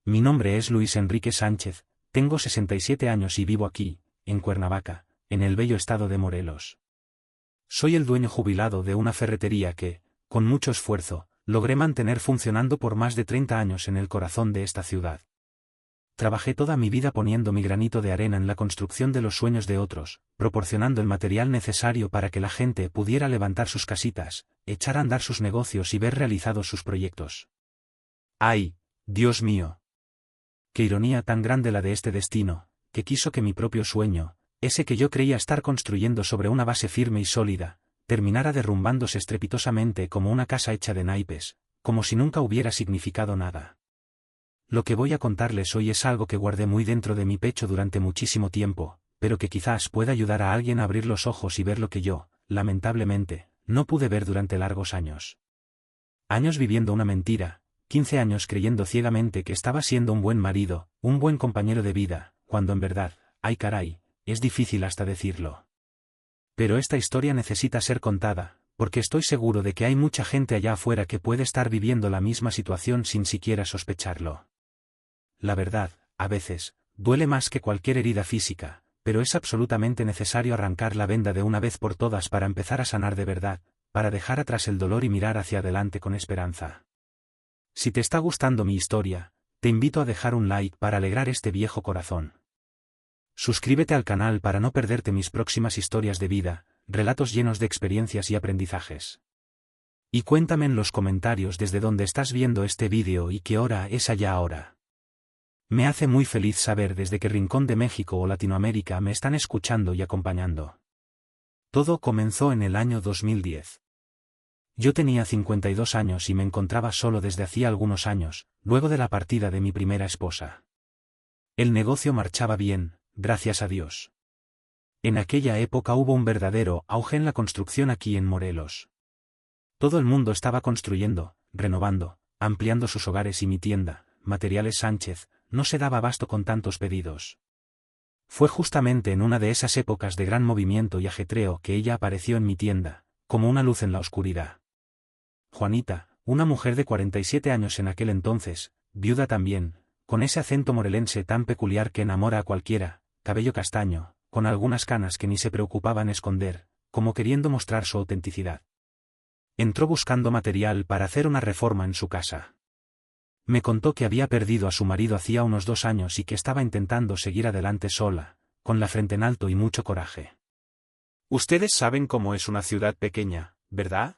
Mi nombre es Luis Enrique Sánchez, tengo 67 años y vivo aquí, en Cuernavaca, en el bello estado de Morelos. Soy el dueño jubilado de una ferretería que, con mucho esfuerzo, logré mantener funcionando por más de 30 años en el corazón de esta ciudad. Trabajé toda mi vida poniendo mi granito de arena en la construcción de los sueños de otros, proporcionando el material necesario para que la gente pudiera levantar sus casitas, echar a andar sus negocios y ver realizados sus proyectos. ¡Ay, Dios mío! Qué ironía tan grande la de este destino, que quiso que mi propio sueño, ese que yo creía estar construyendo sobre una base firme y sólida, terminara derrumbándose estrepitosamente como una casa hecha de naipes, como si nunca hubiera significado nada. Lo que voy a contarles hoy es algo que guardé muy dentro de mi pecho durante muchísimo tiempo, pero que quizás pueda ayudar a alguien a abrir los ojos y ver lo que yo, lamentablemente, no pude ver durante largos años. Años viviendo una mentira, 15 años creyendo ciegamente que estaba siendo un buen marido, un buen compañero de vida, cuando en verdad, ay caray, es difícil hasta decirlo. Pero esta historia necesita ser contada, porque estoy seguro de que hay mucha gente allá afuera que puede estar viviendo la misma situación sin siquiera sospecharlo. La verdad, a veces, duele más que cualquier herida física, pero es absolutamente necesario arrancar la venda de una vez por todas para empezar a sanar de verdad, para dejar atrás el dolor y mirar hacia adelante con esperanza. Si te está gustando mi historia, te invito a dejar un like para alegrar este viejo corazón. Suscríbete al canal para no perderte mis próximas historias de vida, relatos llenos de experiencias y aprendizajes. Y cuéntame en los comentarios desde dónde estás viendo este vídeo y qué hora es allá ahora. Me hace muy feliz saber desde qué rincón de México o Latinoamérica me están escuchando y acompañando. Todo comenzó en el año 2010. Yo tenía 52 años y me encontraba solo desde hacía algunos años, luego de la partida de mi primera esposa. El negocio marchaba bien, gracias a Dios. En aquella época hubo un verdadero auge en la construcción aquí en Morelos. Todo el mundo estaba construyendo, renovando, ampliando sus hogares y mi tienda, Materiales Sánchez, no se daba abasto con tantos pedidos. Fue justamente en una de esas épocas de gran movimiento y ajetreo que ella apareció en mi tienda, como una luz en la oscuridad. Juanita, una mujer de 47 años en aquel entonces, viuda también, con ese acento morelense tan peculiar que enamora a cualquiera, cabello castaño, con algunas canas que ni se preocupaban esconder, como queriendo mostrar su autenticidad. Entró buscando material para hacer una reforma en su casa. Me contó que había perdido a su marido hacía unos 2 años y que estaba intentando seguir adelante sola, con la frente en alto y mucho coraje. Ustedes saben cómo es una ciudad pequeña, ¿verdad?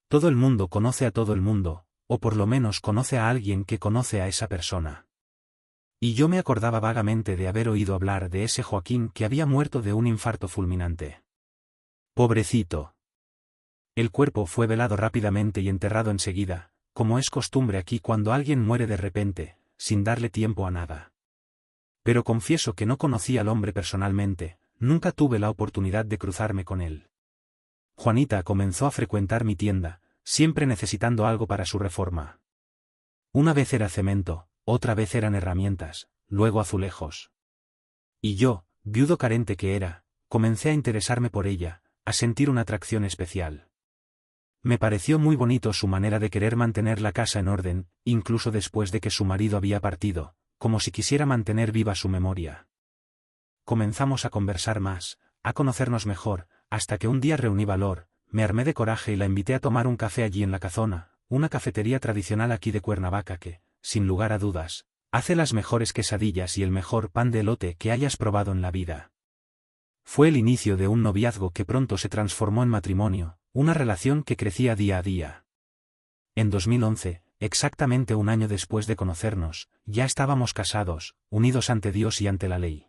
Todo el mundo conoce a todo el mundo, o por lo menos conoce a alguien que conoce a esa persona. Y yo me acordaba vagamente de haber oído hablar de ese Joaquín que había muerto de un infarto fulminante. Pobrecito. El cuerpo fue velado rápidamente y enterrado enseguida, como es costumbre aquí cuando alguien muere de repente, sin darle tiempo a nada. Pero confieso que no conocí al hombre personalmente, nunca tuve la oportunidad de cruzarme con él. Juanita comenzó a frecuentar mi tienda, siempre necesitando algo para su reforma. Una vez era cemento, otra vez eran herramientas, luego azulejos. Y yo, viudo carente que era, comencé a interesarme por ella, a sentir una atracción especial. Me pareció muy bonito su manera de querer mantener la casa en orden, incluso después de que su marido había partido, como si quisiera mantener viva su memoria. Comenzamos a conversar más, a conocernos mejor, hasta que un día reuní valor, me armé de coraje y la invité a tomar un café allí en La Cazona, una cafetería tradicional aquí de Cuernavaca que, sin lugar a dudas, hace las mejores quesadillas y el mejor pan de elote que hayas probado en la vida. Fue el inicio de un noviazgo que pronto se transformó en matrimonio, una relación que crecía día a día. En 2011, exactamente un año después de conocernos, ya estábamos casados, unidos ante Dios y ante la ley.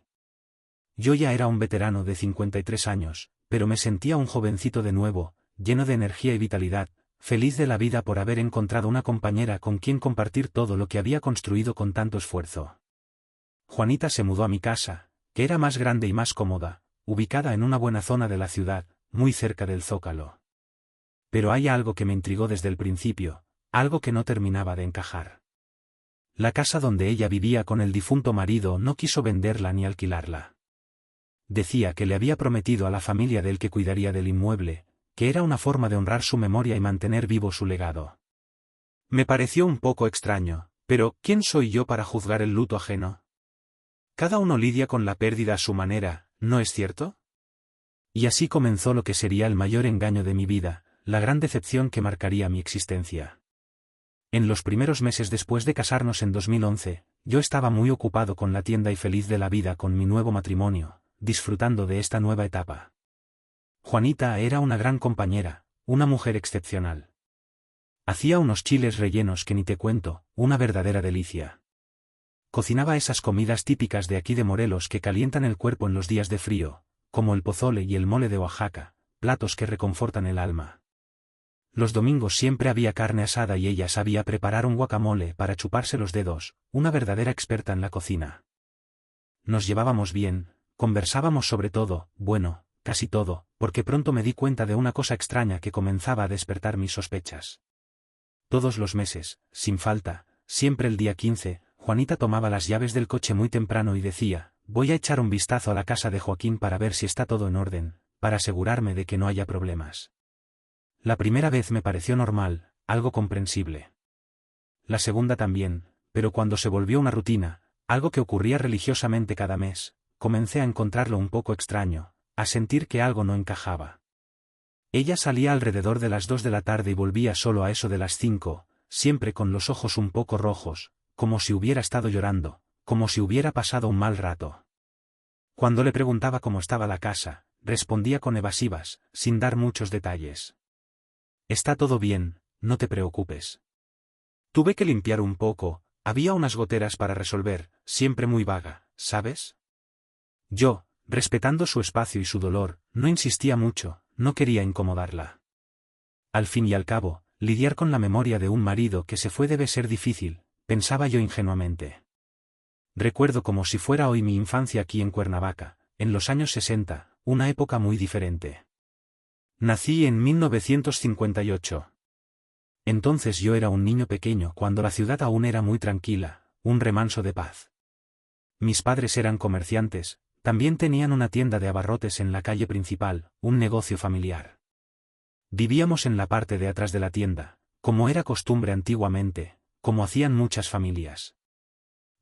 Yo ya era un veterano de 53 años, pero me sentía un jovencito de nuevo, lleno de energía y vitalidad, feliz de la vida por haber encontrado una compañera con quien compartir todo lo que había construido con tanto esfuerzo. Juanita se mudó a mi casa, que era más grande y más cómoda, ubicada en una buena zona de la ciudad, muy cerca del Zócalo. Pero hay algo que me intrigó desde el principio, algo que no terminaba de encajar. La casa donde ella vivía con el difunto marido no quiso venderla ni alquilarla. Decía que le había prometido a la familia del que cuidaría del inmueble, que era una forma de honrar su memoria y mantener vivo su legado. Me pareció un poco extraño, Pero, ¿quién soy yo para juzgar el luto ajeno? Cada uno lidia con la pérdida a su manera, ¿no es cierto? Y así comenzó lo que sería el mayor engaño de mi vida, la gran decepción que marcaría mi existencia. En los primeros meses después de casarnos en 2011, yo estaba muy ocupado con la tienda y feliz de la vida con mi nuevo matrimonio, disfrutando de esta nueva etapa. Juanita era una gran compañera, una mujer excepcional. Hacía unos chiles rellenos que ni te cuento, una verdadera delicia. Cocinaba esas comidas típicas de aquí de Morelos que calientan el cuerpo en los días de frío, como el pozole y el mole de Oaxaca, platos que reconfortan el alma. Los domingos siempre había carne asada y ella sabía preparar un guacamole para chuparse los dedos, una verdadera experta en la cocina. Nos llevábamos bien, conversábamos sobre todo, bueno, casi todo, porque pronto me di cuenta de una cosa extraña que comenzaba a despertar mis sospechas. Todos los meses, sin falta, siempre el día 15, Juanita tomaba las llaves del coche muy temprano y decía, voy a echar un vistazo a la casa de Joaquín para ver si está todo en orden, para asegurarme de que no haya problemas. La primera vez me pareció normal, algo comprensible. La segunda también, pero cuando se volvió una rutina, algo que ocurría religiosamente cada mes, comencé a encontrarlo un poco extraño, a sentir que algo no encajaba. Ella salía alrededor de las 2 de la tarde y volvía solo a eso de las 5, siempre con los ojos un poco rojos, como si hubiera estado llorando, como si hubiera pasado un mal rato. Cuando le preguntaba cómo estaba la casa, respondía con evasivas, sin dar muchos detalles. Está todo bien, no te preocupes. Tuve que limpiar un poco, había unas goteras para resolver, siempre muy vaga, ¿sabes? Yo, respetando su espacio y su dolor, no insistía mucho, no quería incomodarla. Al fin y al cabo, lidiar con la memoria de un marido que se fue debe ser difícil, pensaba yo ingenuamente. Recuerdo como si fuera hoy mi infancia aquí en Cuernavaca, en los años 60, una época muy diferente. Nací en 1958. Entonces yo era un niño pequeño cuando la ciudad aún era muy tranquila, un remanso de paz. Mis padres eran comerciantes, también tenían una tienda de abarrotes en la calle principal, un negocio familiar. Vivíamos en la parte de atrás de la tienda, como era costumbre antiguamente, como hacían muchas familias.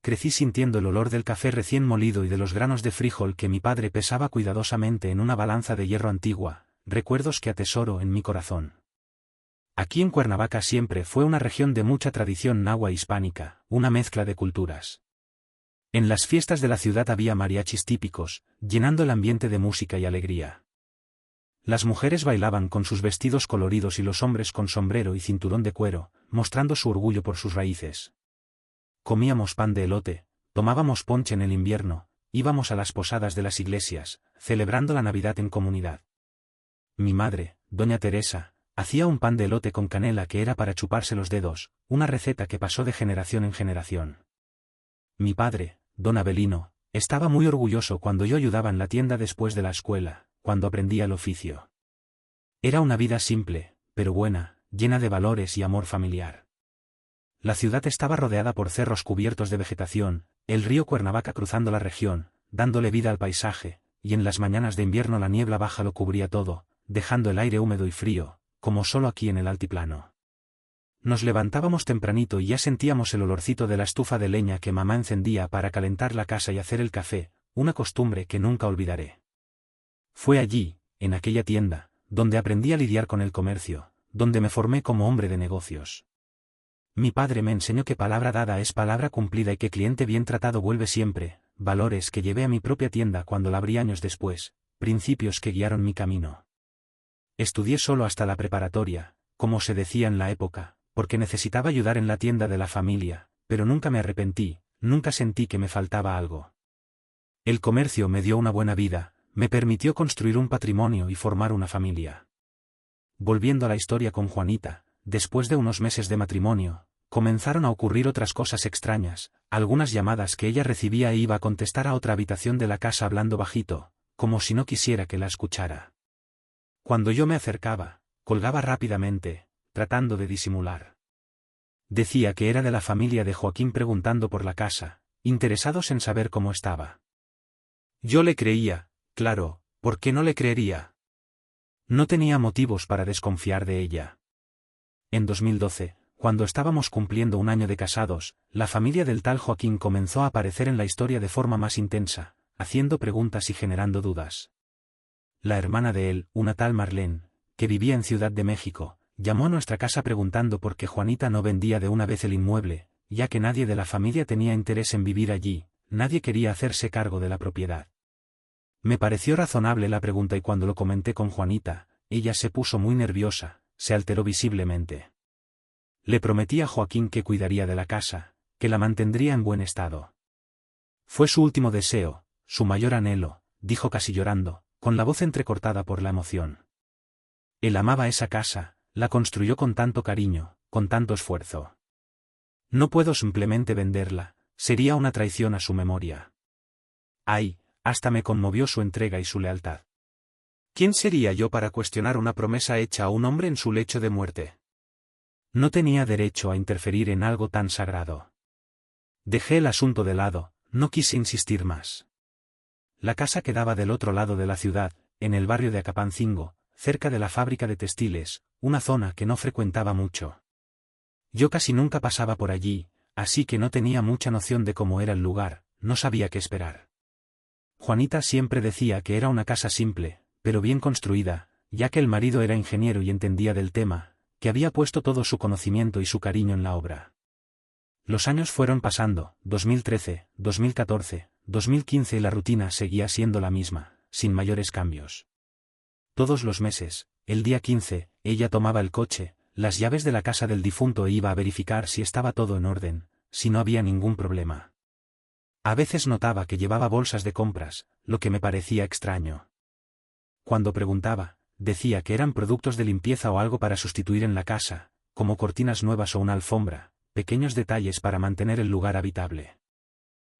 Crecí sintiendo el olor del café recién molido y de los granos de frijol que mi padre pesaba cuidadosamente en una balanza de hierro antigua, recuerdos que atesoro en mi corazón. Aquí en Cuernavaca siempre fue una región de mucha tradición nahua hispánica, una mezcla de culturas. En las fiestas de la ciudad había mariachis típicos, llenando el ambiente de música y alegría. Las mujeres bailaban con sus vestidos coloridos y los hombres con sombrero y cinturón de cuero, mostrando su orgullo por sus raíces. Comíamos pan de elote, tomábamos ponche en el invierno, íbamos a las posadas de las iglesias, celebrando la Navidad en comunidad. Mi madre, doña Teresa, hacía un pan de elote con canela que era para chuparse los dedos, una receta que pasó de generación en generación. Mi padre, don Avelino, estaba muy orgulloso cuando yo ayudaba en la tienda después de la escuela, cuando aprendía el oficio. Era una vida simple, pero buena, llena de valores y amor familiar. La ciudad estaba rodeada por cerros cubiertos de vegetación, el río Cuernavaca cruzando la región, dándole vida al paisaje, y en las mañanas de invierno la niebla baja lo cubría todo, dejando el aire húmedo y frío, como solo aquí en el altiplano. Nos levantábamos tempranito y ya sentíamos el olorcito de la estufa de leña que mamá encendía para calentar la casa y hacer el café, una costumbre que nunca olvidaré. Fue allí, en aquella tienda, donde aprendí a lidiar con el comercio, donde me formé como hombre de negocios. Mi padre me enseñó que palabra dada es palabra cumplida y que cliente bien tratado vuelve siempre, valores que llevé a mi propia tienda cuando la abrí años después, principios que guiaron mi camino. Estudié solo hasta la preparatoria, como se decía en la época, porque necesitaba ayudar en la tienda de la familia, pero nunca me arrepentí, nunca sentí que me faltaba algo. El comercio me dio una buena vida, me permitió construir un patrimonio y formar una familia. Volviendo a la historia con Juanita, después de unos meses de matrimonio, comenzaron a ocurrir otras cosas extrañas, algunas llamadas que ella recibía e iba a contestar a otra habitación de la casa hablando bajito, como si no quisiera que la escuchara. Cuando yo me acercaba, colgaba rápidamente, tratando de disimular. Decía que era de la familia de Joaquín preguntando por la casa, interesados en saber cómo estaba. Yo le creía, claro, ¿por qué no le creería? No tenía motivos para desconfiar de ella. En 2012, Cuando estábamos cumpliendo un año de casados, la familia del tal Joaquín comenzó a aparecer en la historia de forma más intensa, haciendo preguntas y generando dudas. La hermana de él, una tal Marlene, que vivía en Ciudad de México, llamó a nuestra casa preguntando por qué Juanita no vendía de una vez el inmueble, ya que nadie de la familia tenía interés en vivir allí, nadie quería hacerse cargo de la propiedad. Me pareció razonable la pregunta y cuando lo comenté con Juanita, ella se puso muy nerviosa, se alteró visiblemente. Le prometí a Joaquín que cuidaría de la casa, que la mantendría en buen estado. Fue su último deseo, su mayor anhelo, dijo casi llorando, con la voz entrecortada por la emoción. Él amaba esa casa, la construyó con tanto cariño, con tanto esfuerzo. No puedo simplemente venderla, sería una traición a su memoria. Ay, hasta me conmovió su entrega y su lealtad. ¿Quién sería yo para cuestionar una promesa hecha a un hombre en su lecho de muerte? No tenía derecho a interferir en algo tan sagrado. Dejé el asunto de lado, no quise insistir más. La casa quedaba del otro lado de la ciudad, en el barrio de Acapancingo, cerca de la fábrica de textiles, una zona que no frecuentaba mucho. Yo casi nunca pasaba por allí, así que no tenía mucha noción de cómo era el lugar, no sabía qué esperar. Juanita siempre decía que era una casa simple, pero bien construida, ya que el marido era ingeniero y entendía del tema, que había puesto todo su conocimiento y su cariño en la obra. Los años fueron pasando, 2013, 2014, 2015 y la rutina seguía siendo la misma, sin mayores cambios. Todos los meses, el día 15, ella tomaba el coche, las llaves de la casa del difunto e iba a verificar si estaba todo en orden, si no había ningún problema. A veces notaba que llevaba bolsas de compras, lo que me parecía extraño. Cuando preguntaba, decía que eran productos de limpieza o algo para sustituir en la casa, como cortinas nuevas o una alfombra, pequeños detalles para mantener el lugar habitable.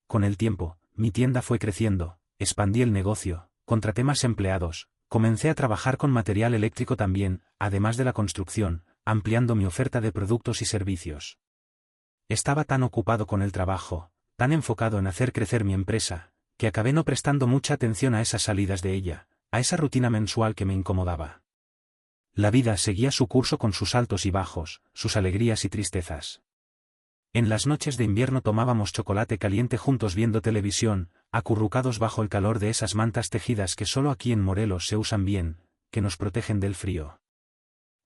Con el tiempo, mi tienda fue creciendo, expandí el negocio, contraté más empleados, comencé a trabajar con material eléctrico también, además de la construcción, ampliando mi oferta de productos y servicios. Estaba tan ocupado con el trabajo, tan enfocado en hacer crecer mi empresa, que acabé no prestando mucha atención a esas salidas de ella, a esa rutina mensual que me incomodaba. La vida seguía su curso con sus altos y bajos, sus alegrías y tristezas. En las noches de invierno tomábamos chocolate caliente juntos viendo televisión, acurrucados bajo el calor de esas mantas tejidas que solo aquí en Morelos se usan bien, que nos protegen del frío.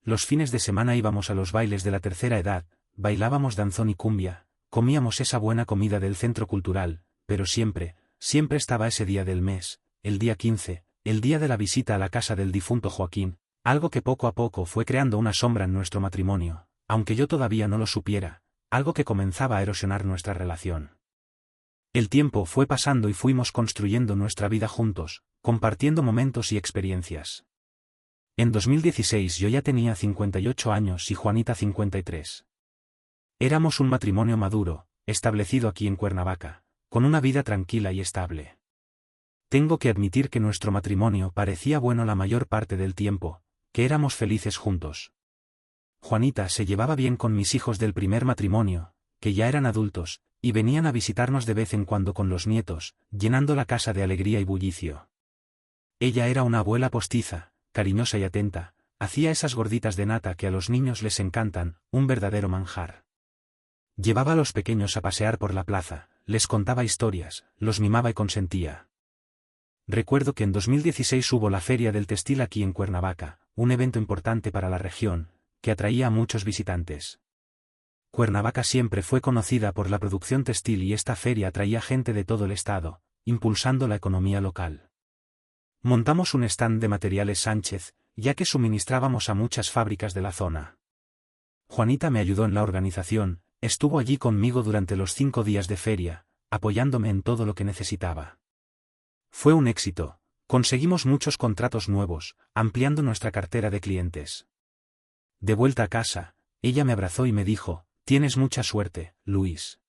Los fines de semana íbamos a los bailes de la tercera edad, bailábamos danzón y cumbia, comíamos esa buena comida del centro cultural, pero siempre estaba ese día del mes, el día 15, el día de la visita a la casa del difunto Joaquín, algo que poco a poco fue creando una sombra en nuestro matrimonio, aunque yo todavía no lo supiera, algo que comenzaba a erosionar nuestra relación. El tiempo fue pasando y fuimos construyendo nuestra vida juntos, compartiendo momentos y experiencias. En 2016 yo ya tenía 58 años y Juanita 53. Éramos un matrimonio maduro, establecido aquí en Cuernavaca, con una vida tranquila y estable. Tengo que admitir que nuestro matrimonio parecía bueno la mayor parte del tiempo, que éramos felices juntos. Juanita se llevaba bien con mis hijos del primer matrimonio, que ya eran adultos, y venían a visitarnos de vez en cuando con los nietos, llenando la casa de alegría y bullicio. Ella era una abuela postiza, cariñosa y atenta, hacía esas gorditas de nata que a los niños les encantan, un verdadero manjar. Llevaba a los pequeños a pasear por la plaza, les contaba historias, los mimaba y consentía. Recuerdo que en 2016 hubo la Feria del Textil aquí en Cuernavaca, un evento importante para la región, que atraía a muchos visitantes. Cuernavaca siempre fue conocida por la producción textil y esta feria atraía gente de todo el estado, impulsando la economía local. Montamos un stand de materiales Sánchez, ya que suministrábamos a muchas fábricas de la zona. Juanita me ayudó en la organización, estuvo allí conmigo durante los 5 días de feria, apoyándome en todo lo que necesitaba. Fue un éxito, conseguimos muchos contratos nuevos, ampliando nuestra cartera de clientes. De vuelta a casa, ella me abrazó y me dijo, «Tienes mucha suerte, Luis.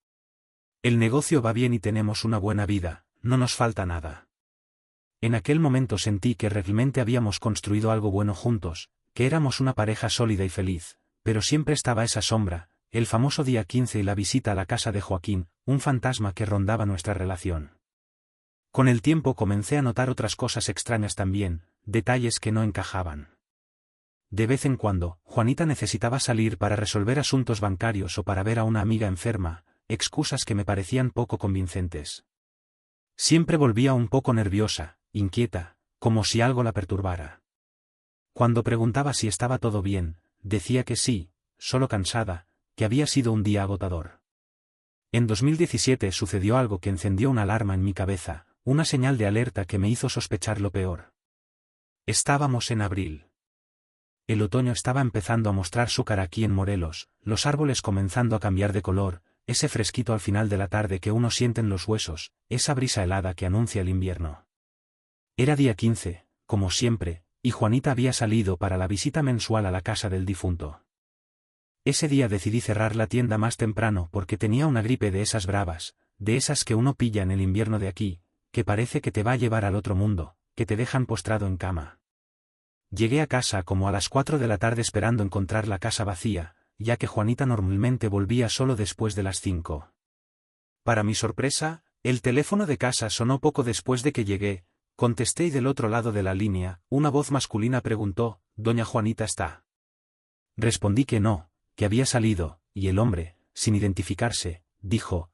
El negocio va bien y tenemos una buena vida, no nos falta nada». En aquel momento sentí que realmente habíamos construido algo bueno juntos, que éramos una pareja sólida y feliz, pero siempre estaba esa sombra, el famoso día 15 y la visita a la casa de Joaquín, un fantasma que rondaba nuestra relación. Con el tiempo comencé a notar otras cosas extrañas también, detalles que no encajaban. De vez en cuando, Juanita necesitaba salir para resolver asuntos bancarios o para ver a una amiga enferma, excusas que me parecían poco convincentes. Siempre volvía un poco nerviosa, inquieta, como si algo la perturbara. Cuando preguntaba si estaba todo bien, decía que sí, solo cansada, que había sido un día agotador. En 2017 sucedió algo que encendió una alarma en mi cabeza, una señal de alerta que me hizo sospechar lo peor. Estábamos en abril. El otoño estaba empezando a mostrar su cara aquí en Morelos, los árboles comenzando a cambiar de color, ese fresquito al final de la tarde que uno siente en los huesos, esa brisa helada que anuncia el invierno. Era día 15, como siempre, y Juanita había salido para la visita mensual a la casa del difunto. Ese día decidí cerrar la tienda más temprano porque tenía una gripe de esas bravas, de esas que uno pilla en el invierno de aquí, que parece que te va a llevar al otro mundo, que te dejan postrado en cama. Llegué a casa como a las 4 de la tarde esperando encontrar la casa vacía, ya que Juanita normalmente volvía solo después de las 5. Para mi sorpresa, el teléfono de casa sonó poco después de que llegué, contesté y del otro lado de la línea, una voz masculina preguntó, ¿Doña Juanita está? Respondí que no, que había salido, y el hombre, sin identificarse, dijo,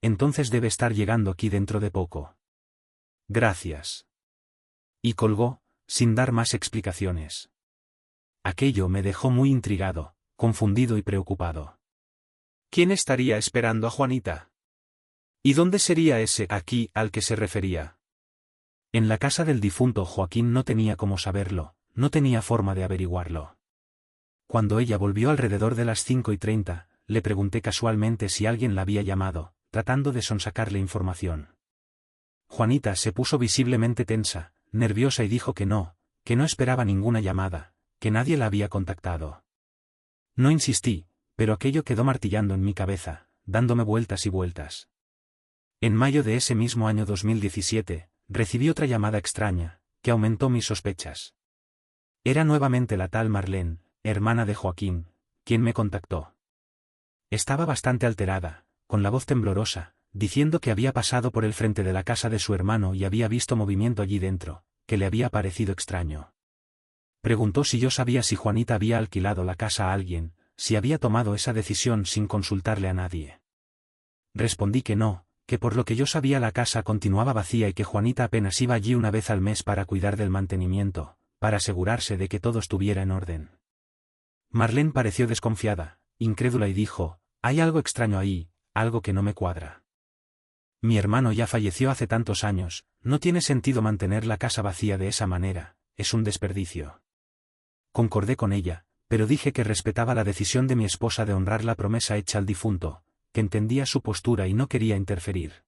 entonces debe estar llegando aquí dentro de poco. Gracias. Y colgó, sin dar más explicaciones. Aquello me dejó muy intrigado, confundido y preocupado. ¿Quién estaría esperando a Juanita? ¿Y dónde sería ese aquí al que se refería? En la casa del difunto Joaquín no tenía cómo saberlo, no tenía forma de averiguarlo. Cuando ella volvió alrededor de las 5:30, le pregunté casualmente si alguien la había llamado, tratando de sonsacarle información. Juanita se puso visiblemente tensa, nerviosa y dijo que no esperaba ninguna llamada, que nadie la había contactado. No insistí, pero aquello quedó martillando en mi cabeza, dándome vueltas y vueltas. En mayo de ese mismo año 2017, recibí otra llamada extraña, que aumentó mis sospechas. Era nuevamente la tal Marlene, hermana de Joaquín, quien me contactó. Estaba bastante alterada, con la voz temblorosa, diciendo que había pasado por el frente de la casa de su hermano y había visto movimiento allí dentro, que le había parecido extraño. Preguntó si yo sabía si Juanita había alquilado la casa a alguien, si había tomado esa decisión sin consultarle a nadie. Respondí que no, que por lo que yo sabía la casa continuaba vacía y que Juanita apenas iba allí una vez al mes para cuidar del mantenimiento, para asegurarse de que todo estuviera en orden. Marlene pareció desconfiada, incrédula y dijo, hay algo extraño ahí, algo que no me cuadra. Mi hermano ya falleció hace tantos años, no tiene sentido mantener la casa vacía de esa manera, es un desperdicio. Concordé con ella, pero dije que respetaba la decisión de mi esposa de honrar la promesa hecha al difunto, que entendía su postura y no quería interferir.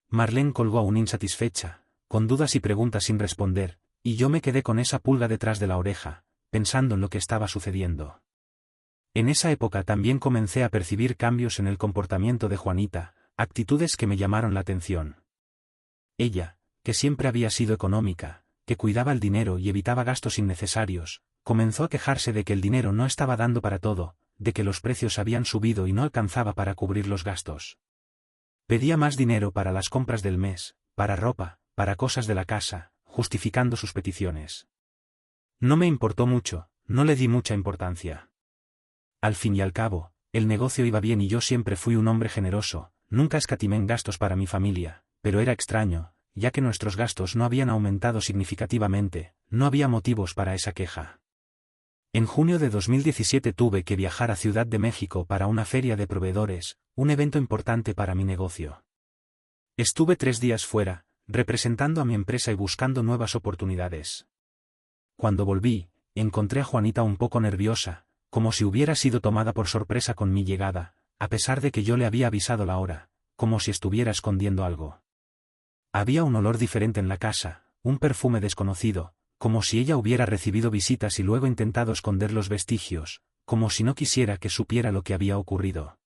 Marlene colgó aún insatisfecha, con dudas y preguntas sin responder, y yo me quedé con esa pulga detrás de la oreja, pensando en lo que estaba sucediendo. En esa época también comencé a percibir cambios en el comportamiento de Juanita, actitudes que me llamaron la atención. Ella, que siempre había sido económica, que cuidaba el dinero y evitaba gastos innecesarios, comenzó a quejarse de que el dinero no estaba dando para todo, de que los precios habían subido y no alcanzaba para cubrir los gastos. Pedía más dinero para las compras del mes, para ropa, para cosas de la casa, justificando sus peticiones. No me importó mucho, no le di mucha importancia. Al fin y al cabo, el negocio iba bien y yo siempre fui un hombre generoso, nunca escatimé en gastos para mi familia, pero era extraño, ya que nuestros gastos no habían aumentado significativamente, no había motivos para esa queja. En junio de 2017 tuve que viajar a Ciudad de México para una feria de proveedores, un evento importante para mi negocio. Estuve 3 días fuera, representando a mi empresa y buscando nuevas oportunidades. Cuando volví, encontré a Juanita un poco nerviosa, como si hubiera sido tomada por sorpresa con mi llegada, a pesar de que yo le había avisado la hora, como si estuviera escondiendo algo. Había un olor diferente en la casa, un perfume desconocido, como si ella hubiera recibido visitas y luego intentado esconder los vestigios, como si no quisiera que supiera lo que había ocurrido.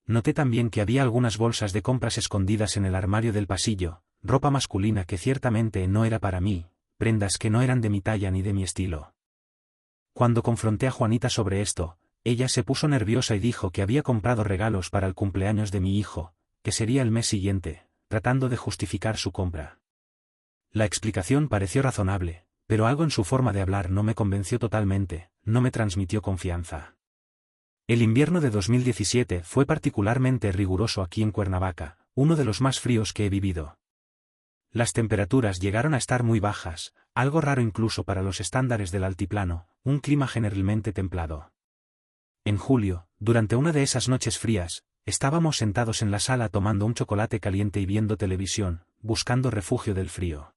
Noté también que había algunas bolsas de compras escondidas en el armario del pasillo, ropa masculina que ciertamente no era para mí, prendas que no eran de mi talla ni de mi estilo. Cuando confronté a Juanita sobre esto, ella se puso nerviosa y dijo que había comprado regalos para el cumpleaños de mi hijo, que sería el mes siguiente, tratando de justificar su compra. La explicación pareció razonable, pero algo en su forma de hablar no me convenció totalmente, no me transmitió confianza. El invierno de 2017 fue particularmente riguroso aquí en Cuernavaca, uno de los más fríos que he vivido. Las temperaturas llegaron a estar muy bajas, algo raro incluso para los estándares del altiplano, un clima generalmente templado. En julio, durante una de esas noches frías, estábamos sentados en la sala tomando un chocolate caliente y viendo televisión, buscando refugio del frío.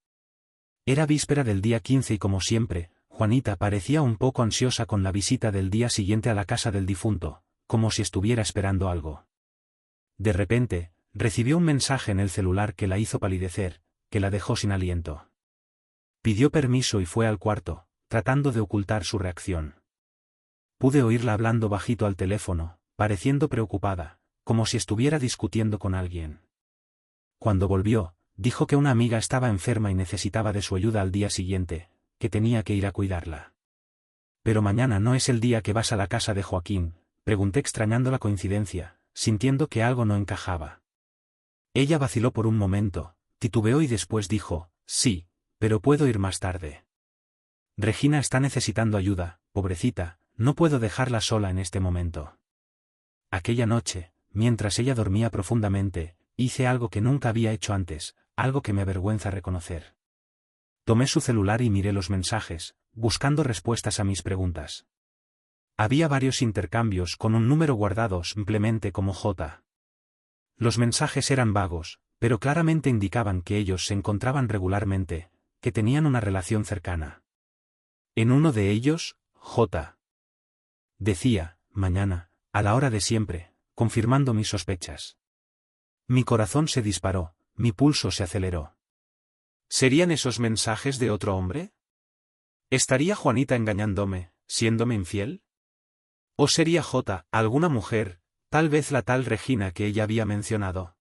Era víspera del día 15 y como siempre, Juanita parecía un poco ansiosa con la visita del día siguiente a la casa del difunto, como si estuviera esperando algo. De repente, recibió un mensaje en el celular que la hizo palidecer, que la dejó sin aliento. Pidió permiso y fue al cuarto, tratando de ocultar su reacción. Pude oírla hablando bajito al teléfono, pareciendo preocupada, como si estuviera discutiendo con alguien. Cuando volvió, dijo que una amiga estaba enferma y necesitaba de su ayuda al día siguiente, que tenía que ir a cuidarla. «¿Pero mañana no es el día que vas a la casa de Joaquín?», pregunté extrañando la coincidencia, sintiendo que algo no encajaba. Ella vaciló por un momento, titubeó y después dijo, «Sí, pero puedo ir más tarde. Regina está necesitando ayuda, pobrecita, no puedo dejarla sola en este momento». Aquella noche, mientras ella dormía profundamente, hice algo que nunca había hecho antes, algo que me avergüenza reconocer. Tomé su celular y miré los mensajes, buscando respuestas a mis preguntas. Había varios intercambios con un número guardado simplemente como J. Los mensajes eran vagos, pero claramente indicaban que ellos se encontraban regularmente, que tenían una relación cercana. En uno de ellos, J. decía, «Mañana, a la hora de siempre», confirmando mis sospechas. Mi corazón se disparó, mi pulso se aceleró. ¿Serían esos mensajes de otro hombre? ¿Estaría Juanita engañándome, siéndome infiel? ¿O sería J, alguna mujer, tal vez la tal Regina que ella había mencionado?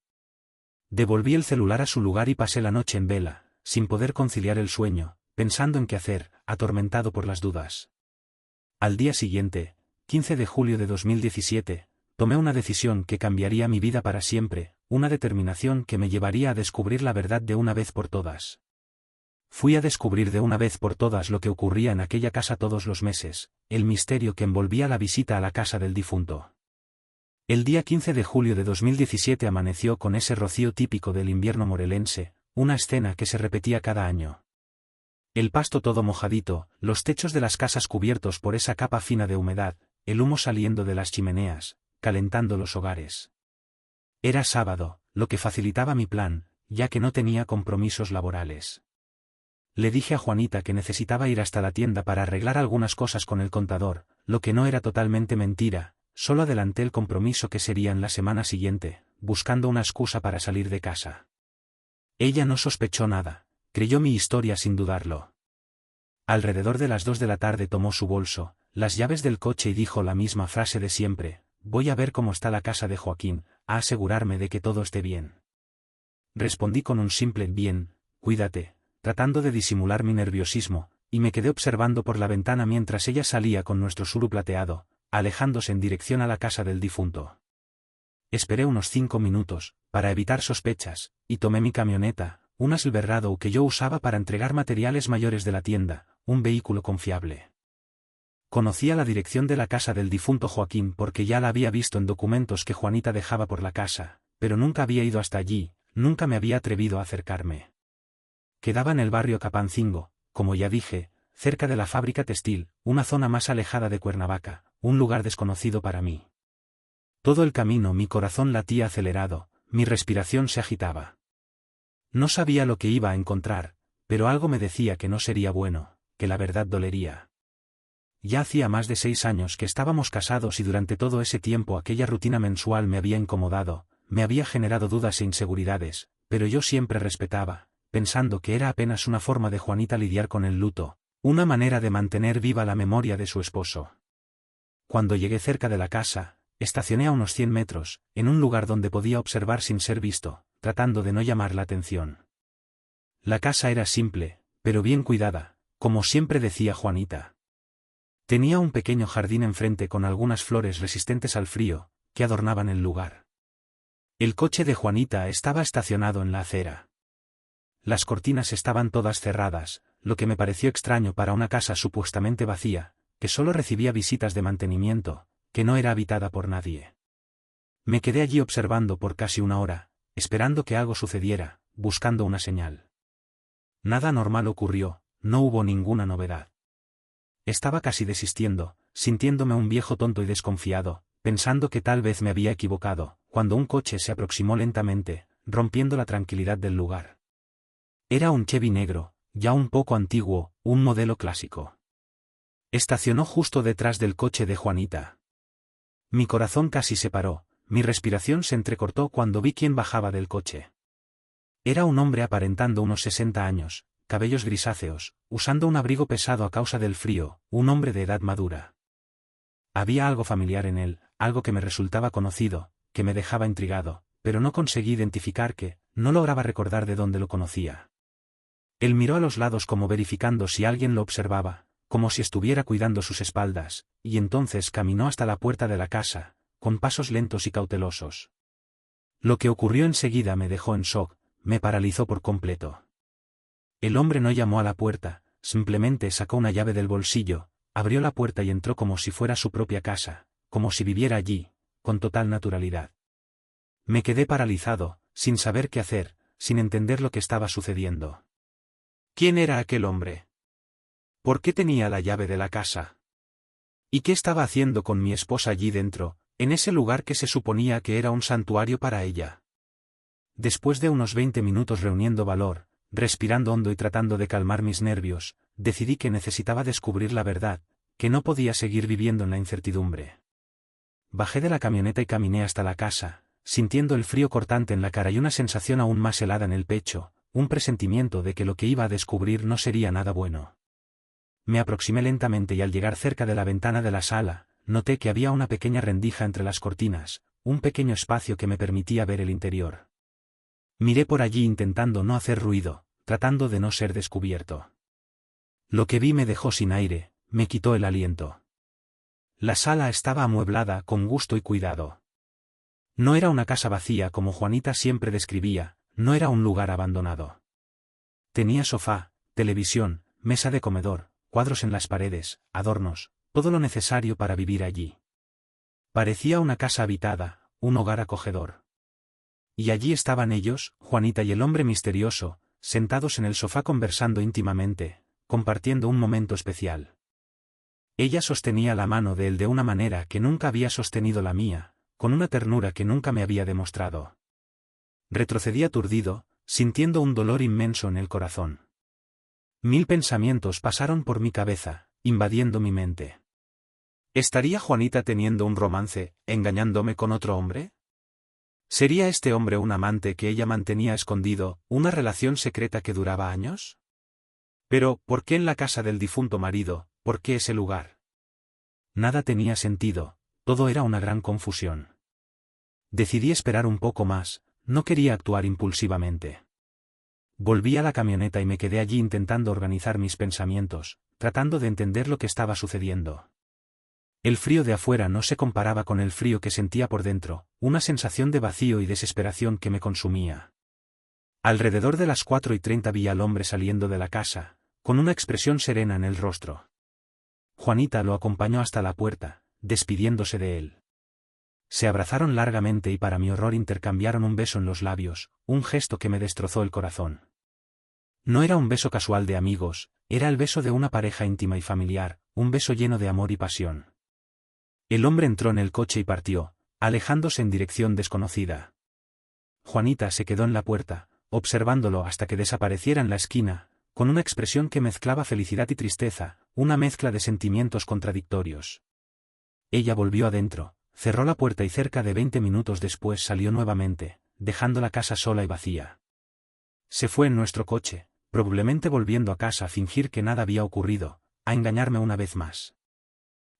Devolví el celular a su lugar y pasé la noche en vela, sin poder conciliar el sueño, pensando en qué hacer, atormentado por las dudas. Al día siguiente, 15 de julio de 2017, tomé una decisión que cambiaría mi vida para siempre, una determinación que me llevaría a descubrir la verdad de una vez por todas. Fui a descubrir de una vez por todas lo que ocurría en aquella casa todos los meses, el misterio que envolvía la visita a la casa del difunto. El día 15 de julio de 2017 amaneció con ese rocío típico del invierno morelense, una escena que se repetía cada año. El pasto todo mojadito, los techos de las casas cubiertos por esa capa fina de humedad, el humo saliendo de las chimeneas, calentando los hogares. Era sábado, lo que facilitaba mi plan, ya que no tenía compromisos laborales. Le dije a Juanita que necesitaba ir hasta la tienda para arreglar algunas cosas con el contador, lo que no era totalmente mentira, solo adelanté el compromiso que sería en la semana siguiente, buscando una excusa para salir de casa. Ella no sospechó nada, creyó mi historia sin dudarlo. Alrededor de las 2 de la tarde tomó su bolso, las llaves del coche y dijo la misma frase de siempre, «Voy a ver cómo está la casa de Joaquín, a asegurarme de que todo esté bien». Respondí con un simple «Bien, cuídate», tratando de disimular mi nerviosismo, y me quedé observando por la ventana mientras ella salía con nuestro Subaru plateado, alejándose en dirección a la casa del difunto. Esperé unos 5 minutos, para evitar sospechas, y tomé mi camioneta, una Silverado que yo usaba para entregar materiales mayores de la tienda, un vehículo confiable. Conocía la dirección de la casa del difunto Joaquín porque ya la había visto en documentos que Juanita dejaba por la casa, pero nunca había ido hasta allí, nunca me había atrevido a acercarme. Quedaba en el barrio Capancingo, como ya dije, cerca de la fábrica textil, una zona más alejada de Cuernavaca, un lugar desconocido para mí. Todo el camino mi corazón latía acelerado, mi respiración se agitaba. No sabía lo que iba a encontrar, pero algo me decía que no sería bueno, que la verdad dolería. Ya hacía más de 6 años que estábamos casados y durante todo ese tiempo aquella rutina mensual me había incomodado, me había generado dudas e inseguridades, pero yo siempre respetaba, pensando que era apenas una forma de Juanita lidiar con el luto, una manera de mantener viva la memoria de su esposo. Cuando llegué cerca de la casa, estacioné a unos 100 metros, en un lugar donde podía observar sin ser visto, tratando de no llamar la atención. La casa era simple, pero bien cuidada, como siempre decía Juanita. Tenía un pequeño jardín enfrente con algunas flores resistentes al frío, que adornaban el lugar. El coche de Juanita estaba estacionado en la acera. Las cortinas estaban todas cerradas, lo que me pareció extraño para una casa supuestamente vacía, que solo recibía visitas de mantenimiento, que no era habitada por nadie. Me quedé allí observando por casi una hora, esperando que algo sucediera, buscando una señal. Nada normal ocurrió, no hubo ninguna novedad. Estaba casi desistiendo, sintiéndome un viejo tonto y desconfiado, pensando que tal vez me había equivocado, cuando un coche se aproximó lentamente, rompiendo la tranquilidad del lugar. Era un Chevy negro, ya un poco antiguo, un modelo clásico. Estacionó justo detrás del coche de Juanita. Mi corazón casi se paró, mi respiración se entrecortó cuando vi quién bajaba del coche. Era un hombre aparentando unos 60 años, cabellos grisáceos, usando un abrigo pesado a causa del frío, un hombre de edad madura. Había algo familiar en él, algo que me resultaba conocido, que me dejaba intrigado, pero no conseguí identificar qué, no lograba recordar de dónde lo conocía. Él miró a los lados como verificando si alguien lo observaba, como si estuviera cuidando sus espaldas, y entonces caminó hasta la puerta de la casa, con pasos lentos y cautelosos. Lo que ocurrió enseguida me dejó en shock, me paralizó por completo. El hombre no llamó a la puerta, simplemente sacó una llave del bolsillo, abrió la puerta y entró como si fuera su propia casa, como si viviera allí, con total naturalidad. Me quedé paralizado, sin saber qué hacer, sin entender lo que estaba sucediendo. ¿Quién era aquel hombre? ¿Por qué tenía la llave de la casa? ¿Y qué estaba haciendo con mi esposa allí dentro, en ese lugar que se suponía que era un santuario para ella? Después de unos 20 minutos reuniendo valor, respirando hondo y tratando de calmar mis nervios, decidí que necesitaba descubrir la verdad, que no podía seguir viviendo en la incertidumbre. Bajé de la camioneta y caminé hasta la casa, sintiendo el frío cortante en la cara y una sensación aún más helada en el pecho, un presentimiento de que lo que iba a descubrir no sería nada bueno. Me aproximé lentamente y al llegar cerca de la ventana de la sala, noté que había una pequeña rendija entre las cortinas, un pequeño espacio que me permitía ver el interior. Miré por allí intentando no hacer ruido, tratando de no ser descubierto. Lo que vi me dejó sin aire, me quitó el aliento. La sala estaba amueblada con gusto y cuidado. No era una casa vacía como Juanita siempre describía, no era un lugar abandonado. Tenía sofá, televisión, mesa de comedor, cuadros en las paredes, adornos, todo lo necesario para vivir allí. Parecía una casa habitada, un hogar acogedor. Y allí estaban ellos, Juanita y el hombre misterioso, sentados en el sofá conversando íntimamente, compartiendo un momento especial. Ella sostenía la mano de él de una manera que nunca había sostenido la mía, con una ternura que nunca me había demostrado. Retrocedí aturdido, sintiendo un dolor inmenso en el corazón. 1000 pensamientos pasaron por mi cabeza, invadiendo mi mente. ¿Estaría Juanita teniendo un romance, engañándome con otro hombre? ¿Sería este hombre un amante que ella mantenía escondido, una relación secreta que duraba años? Pero, ¿por qué en la casa del difunto marido, por qué ese lugar? Nada tenía sentido, todo era una gran confusión. Decidí esperar un poco más, no quería actuar impulsivamente. Volví a la camioneta y me quedé allí intentando organizar mis pensamientos, tratando de entender lo que estaba sucediendo. El frío de afuera no se comparaba con el frío que sentía por dentro, una sensación de vacío y desesperación que me consumía. Alrededor de las 4:30 vi al hombre saliendo de la casa, con una expresión serena en el rostro. Juanita lo acompañó hasta la puerta, despidiéndose de él. Se abrazaron largamente y para mi horror intercambiaron un beso en los labios, un gesto que me destrozó el corazón. No era un beso casual de amigos, era el beso de una pareja íntima y familiar, un beso lleno de amor y pasión. El hombre entró en el coche y partió, alejándose en dirección desconocida. Juanita se quedó en la puerta, observándolo hasta que desapareciera en la esquina, con una expresión que mezclaba felicidad y tristeza, una mezcla de sentimientos contradictorios. Ella volvió adentro, cerró la puerta y cerca de 20 minutos después salió nuevamente, dejando la casa sola y vacía. Se fue en nuestro coche, probablemente volviendo a casa a fingir que nada había ocurrido, a engañarme una vez más.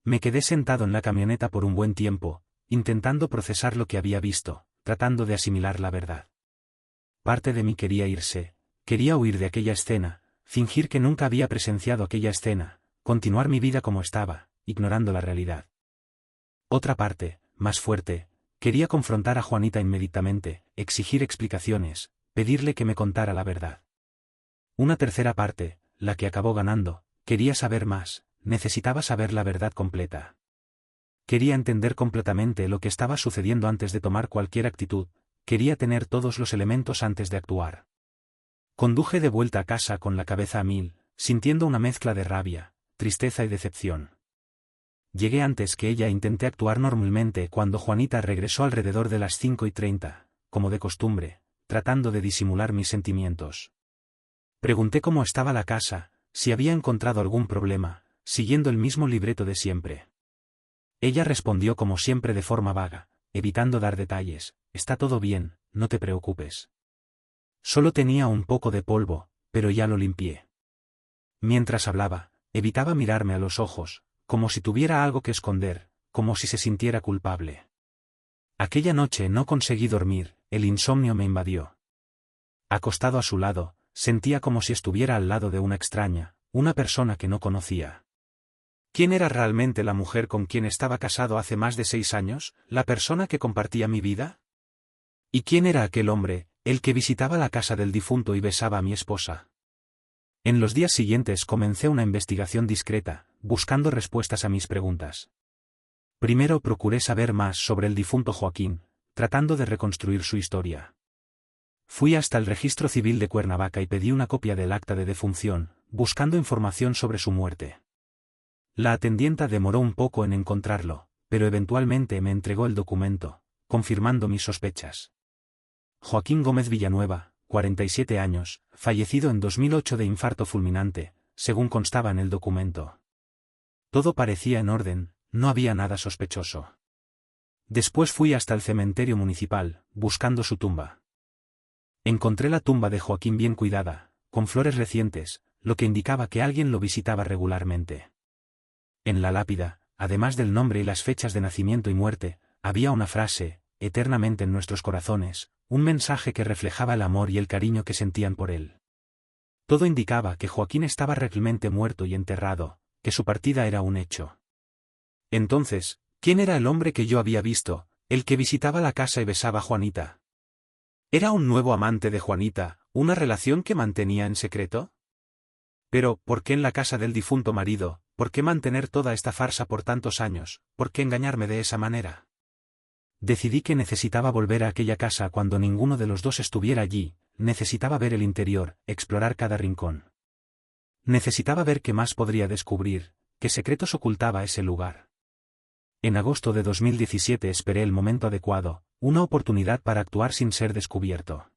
Me quedé sentado en la camioneta por un buen tiempo, intentando procesar lo que había visto, tratando de asimilar la verdad. Parte de mí quería irse, quería huir de aquella escena, fingir que nunca había presenciado aquella escena, continuar mi vida como estaba, ignorando la realidad. Otra parte, más fuerte, quería confrontar a Juanita inmediatamente, exigir explicaciones, pedirle que me contara la verdad. Una tercera parte, la que acabó ganando, quería saber más, necesitaba saber la verdad completa. Quería entender completamente lo que estaba sucediendo antes de tomar cualquier actitud, quería tener todos los elementos antes de actuar. Conduje de vuelta a casa con la cabeza a mil, sintiendo una mezcla de rabia, tristeza y decepción. Llegué antes que ella e intenté actuar normalmente cuando Juanita regresó alrededor de las 5:30, como de costumbre, tratando de disimular mis sentimientos. Pregunté cómo estaba la casa, si había encontrado algún problema, siguiendo el mismo libreto de siempre. Ella respondió como siempre de forma vaga, evitando dar detalles: está todo bien, no te preocupes. Solo tenía un poco de polvo, pero ya lo limpié. Mientras hablaba, evitaba mirarme a los ojos, como si tuviera algo que esconder, como si se sintiera culpable. Aquella noche no conseguí dormir, el insomnio me invadió. Acostado a su lado, sentía como si estuviera al lado de una extraña, una persona que no conocía. ¿Quién era realmente la mujer con quien estaba casado hace más de 6 años, la persona que compartía mi vida? ¿Y quién era aquel hombre, el que visitaba la casa del difunto y besaba a mi esposa? En los días siguientes comencé una investigación discreta, buscando respuestas a mis preguntas. Primero procuré saber más sobre el difunto Joaquín, tratando de reconstruir su historia. Fui hasta el registro civil de Cuernavaca y pedí una copia del acta de defunción, buscando información sobre su muerte. La atendienta demoró un poco en encontrarlo, pero eventualmente me entregó el documento, confirmando mis sospechas. Joaquín Gómez Villanueva, 47 años, fallecido en 2008 de infarto fulminante, según constaba en el documento. Todo parecía en orden, no había nada sospechoso. Después fui hasta el cementerio municipal, buscando su tumba. Encontré la tumba de Joaquín bien cuidada, con flores recientes, lo que indicaba que alguien lo visitaba regularmente. En la lápida, además del nombre y las fechas de nacimiento y muerte, había una frase: eternamente en nuestros corazones, un mensaje que reflejaba el amor y el cariño que sentían por él. Todo indicaba que Joaquín estaba realmente muerto y enterrado, que su partida era un hecho. Entonces, ¿quién era el hombre que yo había visto, el que visitaba la casa y besaba a Juanita? ¿Era un nuevo amante de Juanita, una relación que mantenía en secreto? Pero, ¿por qué en la casa del difunto marido? ¿Por qué mantener toda esta farsa por tantos años? ¿Por qué engañarme de esa manera? Decidí que necesitaba volver a aquella casa cuando ninguno de los dos estuviera allí, necesitaba ver el interior, explorar cada rincón. Necesitaba ver qué más podría descubrir, qué secretos ocultaba ese lugar. En agosto de 2017 esperé el momento adecuado, una oportunidad para actuar sin ser descubierto.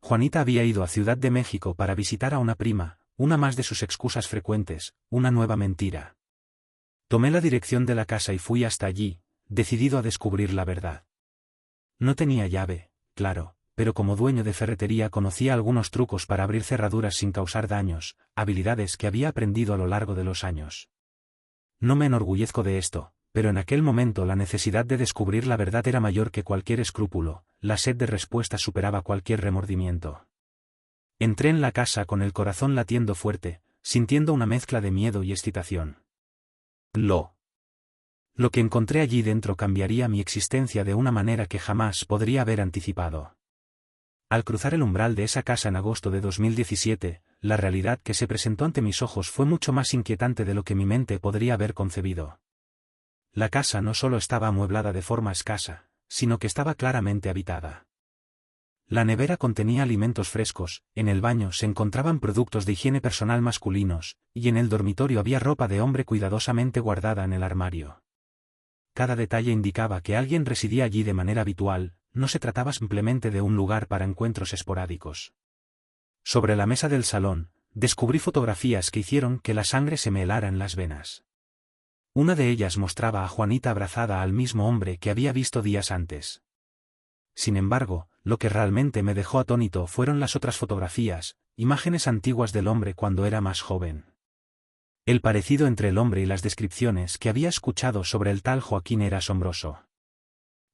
Juanita había ido a Ciudad de México para visitar a una prima, una más de sus excusas frecuentes, una nueva mentira. Tomé la dirección de la casa y fui hasta allí, decidido a descubrir la verdad. No tenía llave, claro, pero como dueño de ferretería conocía algunos trucos para abrir cerraduras sin causar daños, habilidades que había aprendido a lo largo de los años. No me enorgullezco de esto, pero en aquel momento la necesidad de descubrir la verdad era mayor que cualquier escrúpulo, la sed de respuestas superaba cualquier remordimiento. Entré en la casa con el corazón latiendo fuerte, sintiendo una mezcla de miedo y excitación. Lo que encontré allí dentro cambiaría mi existencia de una manera que jamás podría haber anticipado. Al cruzar el umbral de esa casa en agosto de 2017, la realidad que se presentó ante mis ojos fue mucho más inquietante de lo que mi mente podría haber concebido. La casa no solo estaba amueblada de forma escasa, sino que estaba claramente habitada. La nevera contenía alimentos frescos, en el baño se encontraban productos de higiene personal masculinos, y en el dormitorio había ropa de hombre cuidadosamente guardada en el armario. Cada detalle indicaba que alguien residía allí de manera habitual, no se trataba simplemente de un lugar para encuentros esporádicos. Sobre la mesa del salón, descubrí fotografías que hicieron que la sangre se me helara en las venas. Una de ellas mostraba a Juanita abrazada al mismo hombre que había visto días antes. Sin embargo, lo que realmente me dejó atónito fueron las otras fotografías, imágenes antiguas del hombre cuando era más joven. El parecido entre el hombre y las descripciones que había escuchado sobre el tal Joaquín era asombroso.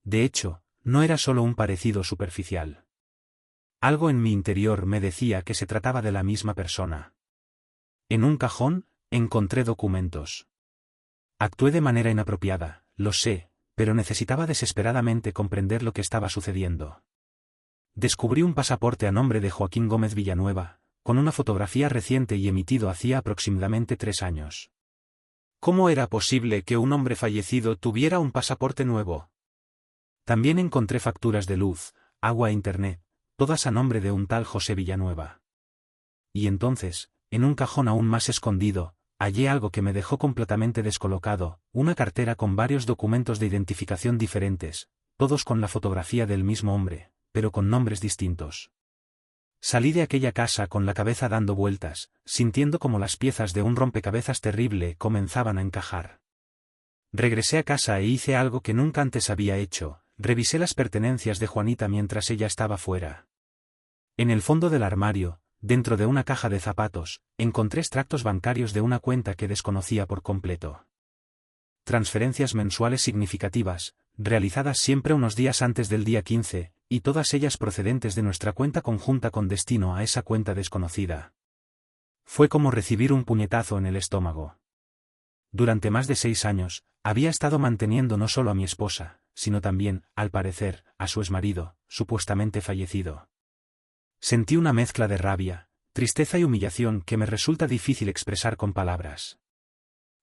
De hecho, no era solo un parecido superficial. Algo en mi interior me decía que se trataba de la misma persona. En un cajón, encontré documentos. Actué de manera inapropiada, lo sé, pero necesitaba desesperadamente comprender lo que estaba sucediendo. Descubrí un pasaporte a nombre de Joaquín Gómez Villanueva, con una fotografía reciente y emitido hacía aproximadamente 3 años. ¿Cómo era posible que un hombre fallecido tuviera un pasaporte nuevo? También encontré facturas de luz, agua e internet, todas a nombre de un tal José Villanueva. Y entonces, en un cajón aún más escondido, hallé algo que me dejó completamente descolocado, una cartera con varios documentos de identificación diferentes, todos con la fotografía del mismo hombre, pero con nombres distintos. Salí de aquella casa con la cabeza dando vueltas, sintiendo como las piezas de un rompecabezas terrible comenzaban a encajar. Regresé a casa e hice algo que nunca antes había hecho, revisé las pertenencias de Juanita mientras ella estaba fuera. En el fondo del armario, dentro de una caja de zapatos, encontré extractos bancarios de una cuenta que desconocía por completo. Transferencias mensuales significativas, realizadas siempre unos días antes del día 15, y todas ellas procedentes de nuestra cuenta conjunta con destino a esa cuenta desconocida. Fue como recibir un puñetazo en el estómago. Durante más de 6 años, había estado manteniendo no solo a mi esposa, sino también, al parecer, a su exmarido, supuestamente fallecido. Sentí una mezcla de rabia, tristeza y humillación que me resulta difícil expresar con palabras.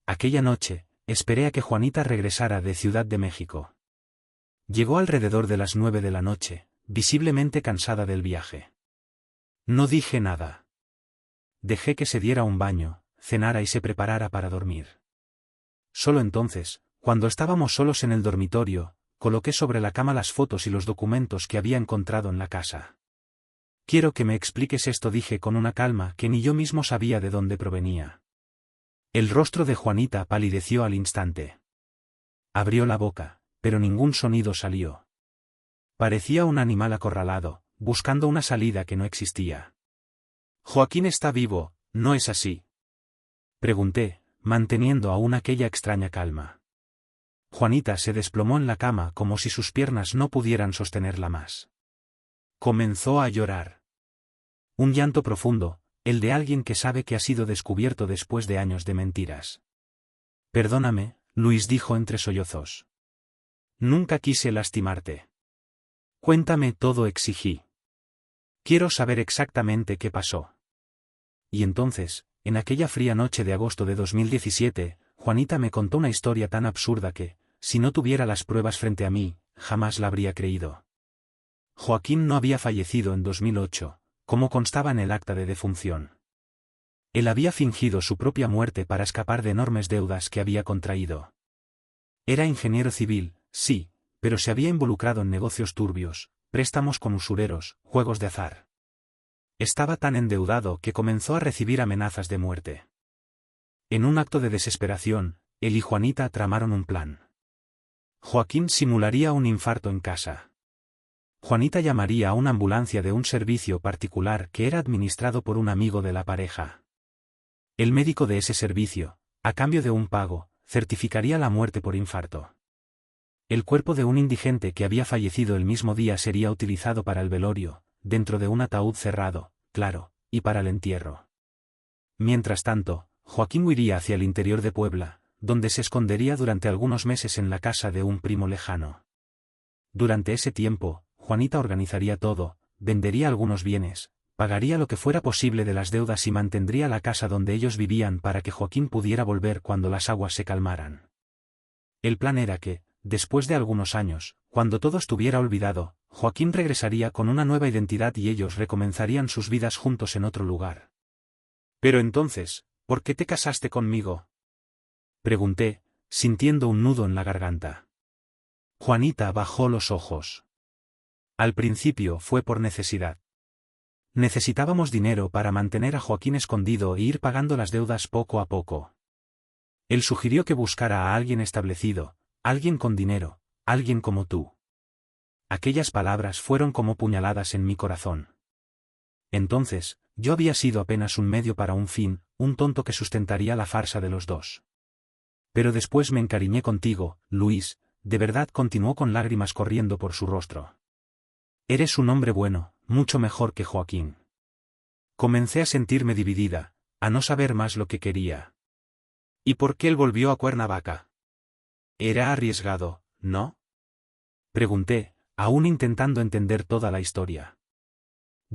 Aquella noche, esperé a que Juanita regresara de Ciudad de México. Llegó alrededor de las 9 de la noche, visiblemente cansada del viaje. No dije nada. Dejé que se diera un baño, cenara y se preparara para dormir. Solo entonces, cuando estábamos solos en el dormitorio, coloqué sobre la cama las fotos y los documentos que había encontrado en la casa. Quiero que me expliques esto, dije con una calma que ni yo mismo sabía de dónde provenía. El rostro de Juanita palideció al instante. Abrió la boca, pero ningún sonido salió. Parecía un animal acorralado, buscando una salida que no existía. «Joaquín está vivo, ¿no es así?», pregunté, manteniendo aún aquella extraña calma. Juanita se desplomó en la cama como si sus piernas no pudieran sostenerla más. Comenzó a llorar. Un llanto profundo, el de alguien que sabe que ha sido descubierto después de años de mentiras. «Perdóname», Luis dijo entre sollozos. «Nunca quise lastimarte. Cuéntame todo», exigí. «Quiero saber exactamente qué pasó». Y entonces, en aquella fría noche de agosto de 2017, Juanita me contó una historia tan absurda que, si no tuviera las pruebas frente a mí, jamás la habría creído. Joaquín no había fallecido en 2008, como constaba en el acta de defunción. Él había fingido su propia muerte para escapar de enormes deudas que había contraído. Era ingeniero civil, sí, pero se había involucrado en negocios turbios, préstamos con usureros, juegos de azar. Estaba tan endeudado que comenzó a recibir amenazas de muerte. En un acto de desesperación, él y Juanita tramaron un plan. Joaquín simularía un infarto en casa. Juanita llamaría a una ambulancia de un servicio particular que era administrado por un amigo de la pareja. El médico de ese servicio, a cambio de un pago, certificaría la muerte por infarto. El cuerpo de un indigente que había fallecido el mismo día sería utilizado para el velorio, dentro de un ataúd cerrado, claro, y para el entierro. Mientras tanto, Joaquín huiría hacia el interior de Puebla, donde se escondería durante algunos meses en la casa de un primo lejano. Durante ese tiempo, Juanita organizaría todo, vendería algunos bienes, pagaría lo que fuera posible de las deudas y mantendría la casa donde ellos vivían para que Joaquín pudiera volver cuando las aguas se calmaran. El plan era que, después de algunos años, cuando todo estuviera olvidado, Joaquín regresaría con una nueva identidad y ellos recomenzarían sus vidas juntos en otro lugar. «Pero entonces, ¿por qué te casaste conmigo?», pregunté, sintiendo un nudo en la garganta. Juanita bajó los ojos. Al principio fue por necesidad. Necesitábamos dinero para mantener a Joaquín escondido e ir pagando las deudas poco a poco. Él sugirió que buscara a alguien establecido, alguien con dinero, alguien como tú. Aquellas palabras fueron como puñaladas en mi corazón. Entonces, yo había sido apenas un medio para un fin, un tonto que sustentaría la farsa de los dos. Pero después me encariñé contigo, Luis, de verdad, continuó con lágrimas corriendo por su rostro. Eres un hombre bueno, mucho mejor que Joaquín. Comencé a sentirme dividida, a no saber más lo que quería. ¿Y por qué él volvió a Cuernavaca? Era arriesgado, ¿no?, pregunté, aún intentando entender toda la historia.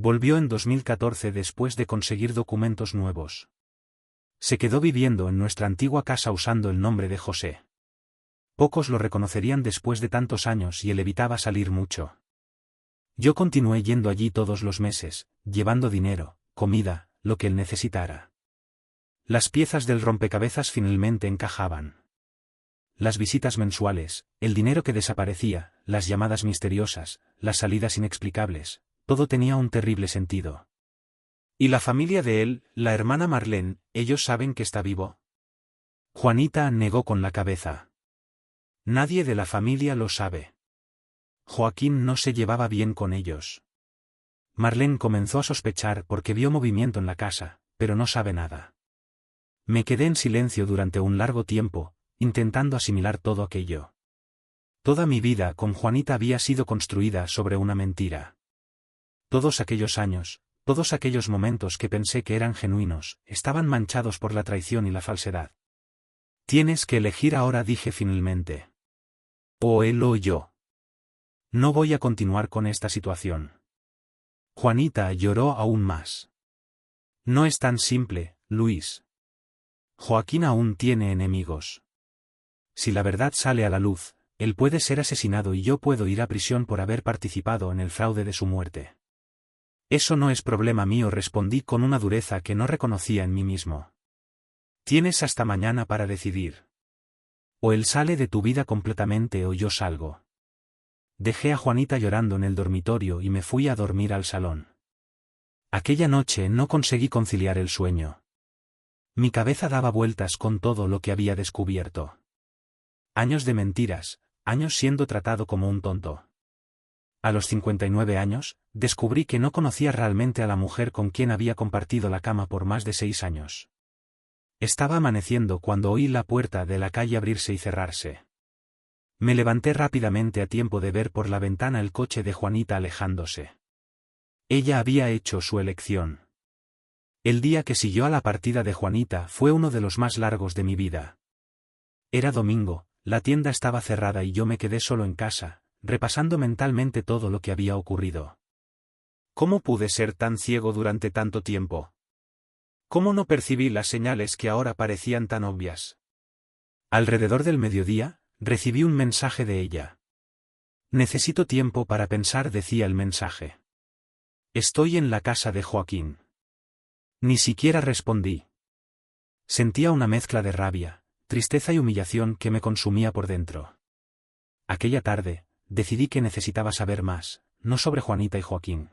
Volvió en 2014 después de conseguir documentos nuevos. Se quedó viviendo en nuestra antigua casa usando el nombre de José. Pocos lo reconocerían después de tantos años y él evitaba salir mucho. Yo continué yendo allí todos los meses, llevando dinero, comida, lo que él necesitara. Las piezas del rompecabezas finalmente encajaban. Las visitas mensuales, el dinero que desaparecía, las llamadas misteriosas, las salidas inexplicables, todo tenía un terrible sentido. ¿Y la familia de él, la hermana Marlene, ellos saben que está vivo? Juanita negó con la cabeza. Nadie de la familia lo sabe. Joaquín no se llevaba bien con ellos. Marlene comenzó a sospechar porque vio movimiento en la casa, pero no sabe nada. Me quedé en silencio durante un largo tiempo, intentando asimilar todo aquello. Toda mi vida con Juanita había sido construida sobre una mentira. Todos aquellos años, todos aquellos momentos que pensé que eran genuinos, estaban manchados por la traición y la falsedad. Tienes que elegir ahora, dije finalmente. O él o yo. No voy a continuar con esta situación. Juanita lloró aún más. No es tan simple, Luis. Joaquín aún tiene enemigos. Si la verdad sale a la luz, él puede ser asesinado y yo puedo ir a prisión por haber participado en el fraude de su muerte. Eso no es problema mío, respondí con una dureza que no reconocía en mí mismo. Tienes hasta mañana para decidir. O él sale de tu vida completamente o yo salgo. Dejé a Juanita llorando en el dormitorio y me fui a dormir al salón. Aquella noche no conseguí conciliar el sueño. Mi cabeza daba vueltas con todo lo que había descubierto. Años de mentiras, años siendo tratado como un tonto. A los 59 años, descubrí que no conocía realmente a la mujer con quien había compartido la cama por más de 6 años. Estaba amaneciendo cuando oí la puerta de la calle abrirse y cerrarse. Me levanté rápidamente a tiempo de ver por la ventana el coche de Juanita alejándose. Ella había hecho su elección. El día que siguió a la partida de Juanita fue uno de los más largos de mi vida. Era domingo, la tienda estaba cerrada y yo me quedé solo en casa, repasando mentalmente todo lo que había ocurrido. ¿Cómo pude ser tan ciego durante tanto tiempo? ¿Cómo no percibí las señales que ahora parecían tan obvias? Alrededor del mediodía, recibí un mensaje de ella. Necesito tiempo para pensar, decía el mensaje. Estoy en la casa de Joaquín. Ni siquiera respondí. Sentía una mezcla de rabia, tristeza y humillación que me consumía por dentro. Aquella tarde, decidí que necesitaba saber más, no sobre Juanita y Joaquín.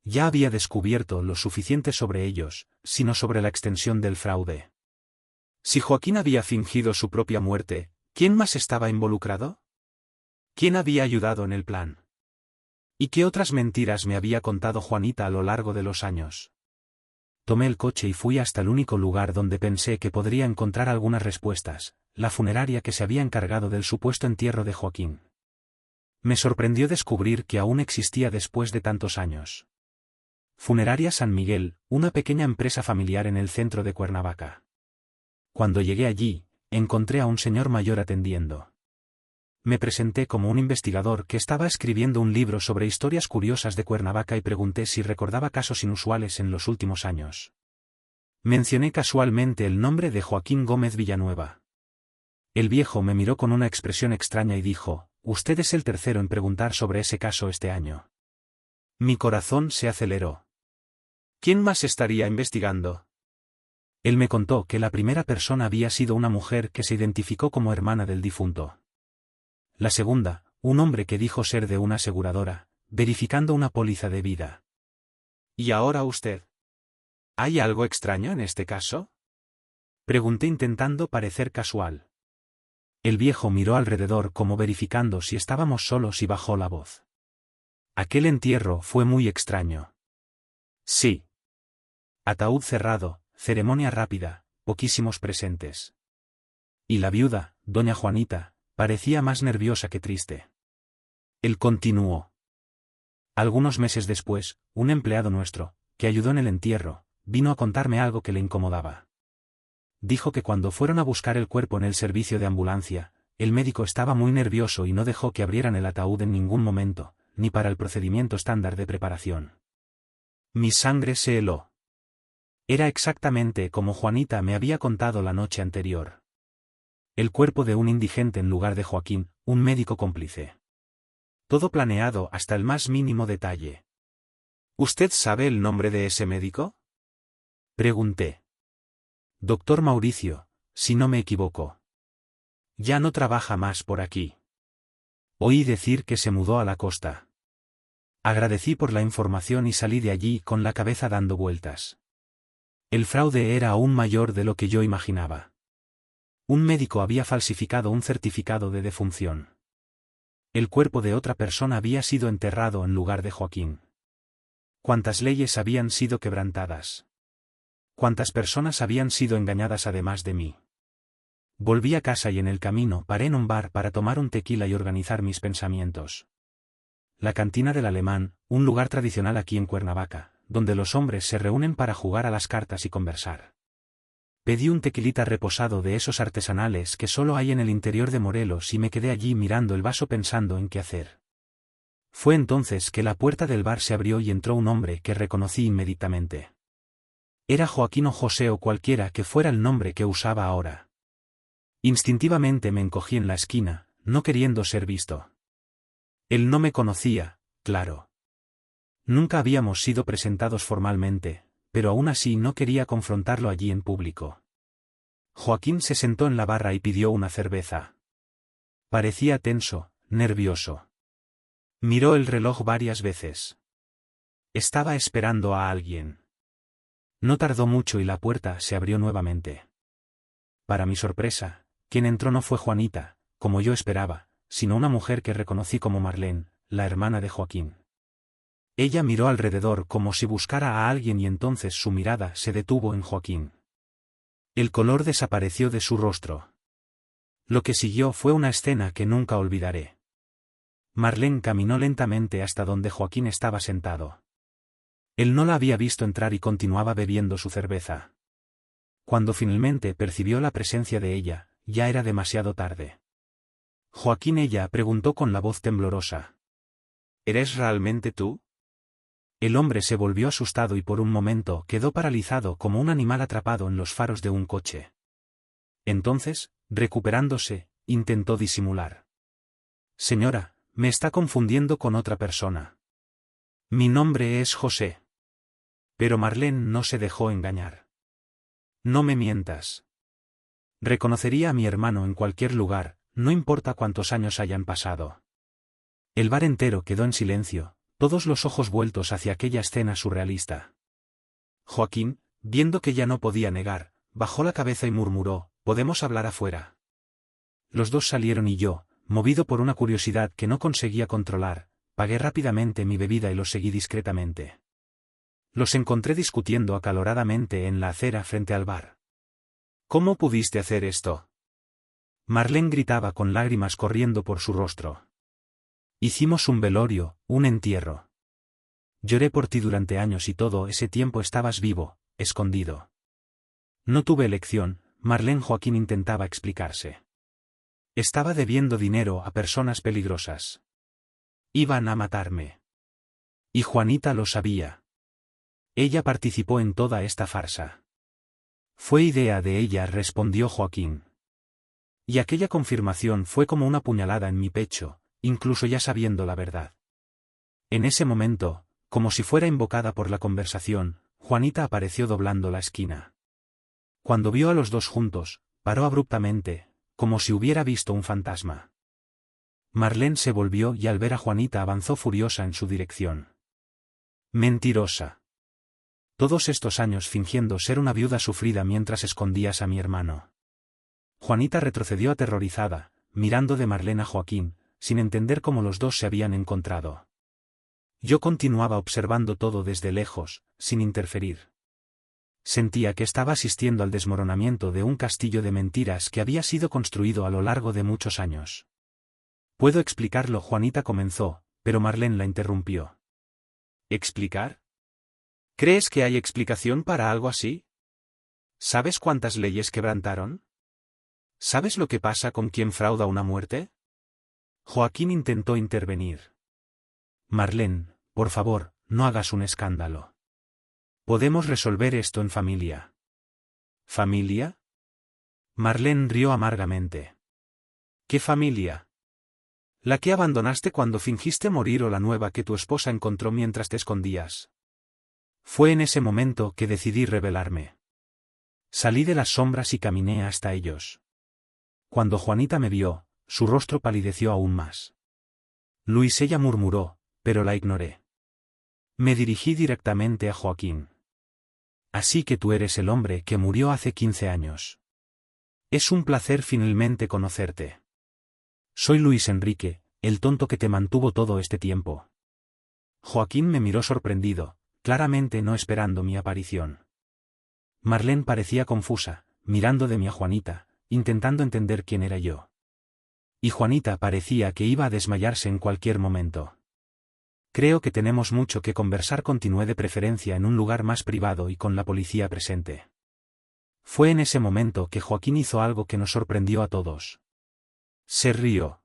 Ya había descubierto lo suficiente sobre ellos, sino sobre la extensión del fraude. Si Joaquín había fingido su propia muerte, ¿quién más estaba involucrado? ¿Quién había ayudado en el plan? ¿Y qué otras mentiras me había contado Juanita a lo largo de los años? Tomé el coche y fui hasta el único lugar donde pensé que podría encontrar algunas respuestas, la funeraria que se había encargado del supuesto entierro de Joaquín. Me sorprendió descubrir que aún existía después de tantos años. Funeraria San Miguel, una pequeña empresa familiar en el centro de Cuernavaca. Cuando llegué allí, encontré a un señor mayor atendiendo. Me presenté como un investigador que estaba escribiendo un libro sobre historias curiosas de Cuernavaca y pregunté si recordaba casos inusuales en los últimos años. Mencioné casualmente el nombre de Joaquín Gómez Villanueva. El viejo me miró con una expresión extraña y dijo: «Usted es el tercero en preguntar sobre ese caso este año». Mi corazón se aceleró. ¿Quién más estaría investigando? Él me contó que la primera persona había sido una mujer que se identificó como hermana del difunto. La segunda, un hombre que dijo ser de una aseguradora, verificando una póliza de vida. ¿Y ahora usted? ¿Hay algo extraño en este caso?, pregunté intentando parecer casual. El viejo miró alrededor como verificando si estábamos solos y bajó la voz. Aquel entierro fue muy extraño. Sí. Ataúd cerrado, ceremonia rápida, poquísimos presentes. Y la viuda, doña Juanita, parecía más nerviosa que triste. Él continuó. Algunos meses después, un empleado nuestro, que ayudó en el entierro, vino a contarme algo que le incomodaba. Dijo que cuando fueron a buscar el cuerpo en el servicio de ambulancia, el médico estaba muy nervioso y no dejó que abrieran el ataúd en ningún momento, ni para el procedimiento estándar de preparación. Mi sangre se heló. Era exactamente como Juanita me había contado la noche anterior. El cuerpo de un indigente en lugar de Joaquín, un médico cómplice. Todo planeado hasta el más mínimo detalle. ¿Usted sabe el nombre de ese médico? Pregunté. Doctor Mauricio, si no me equivoco. Ya no trabaja más por aquí. Oí decir que se mudó a la costa. Agradecí por la información y salí de allí con la cabeza dando vueltas. El fraude era aún mayor de lo que yo imaginaba. Un médico había falsificado un certificado de defunción. El cuerpo de otra persona había sido enterrado en lugar de Joaquín. ¿Cuántas leyes habían sido quebrantadas? ¿Cuántas personas habían sido engañadas además de mí? Volví a casa y en el camino paré en un bar para tomar un tequila y organizar mis pensamientos. La cantina del Alemán, un lugar tradicional aquí en Cuernavaca, donde los hombres se reúnen para jugar a las cartas y conversar. Pedí un tequilita reposado de esos artesanales que solo hay en el interior de Morelos y me quedé allí mirando el vaso pensando en qué hacer. Fue entonces que la puerta del bar se abrió y entró un hombre que reconocí inmediatamente. Era Joaquín o José o cualquiera que fuera el nombre que usaba ahora. Instintivamente me encogí en la esquina, no queriendo ser visto. Él no me conocía, claro. Nunca habíamos sido presentados formalmente, pero aún así no quería confrontarlo allí en público. Joaquín se sentó en la barra y pidió una cerveza. Parecía tenso, nervioso. Miró el reloj varias veces. Estaba esperando a alguien. No tardó mucho y la puerta se abrió nuevamente. Para mi sorpresa, quien entró no fue Juanita, como yo esperaba, sino una mujer que reconocí como Marlene, la hermana de Joaquín. Ella miró alrededor como si buscara a alguien y entonces su mirada se detuvo en Joaquín. El color desapareció de su rostro. Lo que siguió fue una escena que nunca olvidaré. Marlene caminó lentamente hasta donde Joaquín estaba sentado. Él no la había visto entrar y continuaba bebiendo su cerveza. Cuando finalmente percibió la presencia de ella, ya era demasiado tarde. Joaquín, ella preguntó con la voz temblorosa. ¿Eres realmente tú? El hombre se volvió asustado y por un momento quedó paralizado como un animal atrapado en los faros de un coche. Entonces, recuperándose, intentó disimular. Señora, me está confundiendo con otra persona. Mi nombre es José. Pero Marlene no se dejó engañar. No me mientas. Reconocería a mi hermano en cualquier lugar, no importa cuántos años hayan pasado. El bar entero quedó en silencio, todos los ojos vueltos hacia aquella escena surrealista. Joaquín, viendo que ya no podía negar, bajó la cabeza y murmuró, «¿Podemos hablar afuera?». Los dos salieron y yo, movido por una curiosidad que no conseguía controlar, pagué rápidamente mi bebida y los seguí discretamente. Los encontré discutiendo acaloradamente en la acera frente al bar. «¿Cómo pudiste hacer esto?». Marlene gritaba con lágrimas corriendo por su rostro. «Hicimos un velorio, un entierro. Lloré por ti durante años y todo ese tiempo estabas vivo, escondido. No tuve elección», Marlene. Joaquín intentaba explicarse. «Estaba debiendo dinero a personas peligrosas. Iban a matarme. Y Juanita lo sabía. Ella participó en toda esta farsa». «Fue idea de ella», respondió Joaquín. Y aquella confirmación fue como una puñalada en mi pecho, incluso ya sabiendo la verdad. En ese momento, como si fuera invocada por la conversación, Juanita apareció doblando la esquina. Cuando vio a los dos juntos, paró abruptamente, como si hubiera visto un fantasma. Marlene se volvió y al ver a Juanita avanzó furiosa en su dirección. «Mentirosa. Todos estos años fingiendo ser una viuda sufrida mientras escondías a mi hermano». Juanita retrocedió aterrorizada, mirando de Marlene a Joaquín, sin entender cómo los dos se habían encontrado. Yo continuaba observando todo desde lejos, sin interferir. Sentía que estaba asistiendo al desmoronamiento de un castillo de mentiras que había sido construido a lo largo de muchos años. «¿Puedo explicarlo?», Juanita comenzó, pero Marlene la interrumpió. «¿Explicar? ¿Crees que hay explicación para algo así? ¿Sabes cuántas leyes quebrantaron? ¿Sabes lo que pasa con quien frauda una muerte?». Joaquín intentó intervenir. «Marlene, por favor, no hagas un escándalo. Podemos resolver esto en familia. ¿Familia? Marlene rió amargamente. ¿Qué familia? ¿La que abandonaste cuando fingiste morir o la nueva que tu esposa encontró mientras te escondías? Fue en ese momento que decidí rebelarme. Salí de las sombras y caminé hasta ellos. Cuando Juanita me vio, su rostro palideció aún más. Luis, ella murmuró, pero la ignoré. Me dirigí directamente a Joaquín. Así que tú eres el hombre que murió hace 15 años. Es un placer finalmente conocerte. Soy Luis Enrique, el tonto que te mantuvo todo este tiempo. Joaquín me miró sorprendido, claramente no esperando mi aparición. Marlene parecía confusa, mirando de mí a Juanita, intentando entender quién era yo. Y Juanita parecía que iba a desmayarse en cualquier momento. Creo que tenemos mucho que conversar, continué, de preferencia en un lugar más privado y con la policía presente. Fue en ese momento que Joaquín hizo algo que nos sorprendió a todos. Se rió.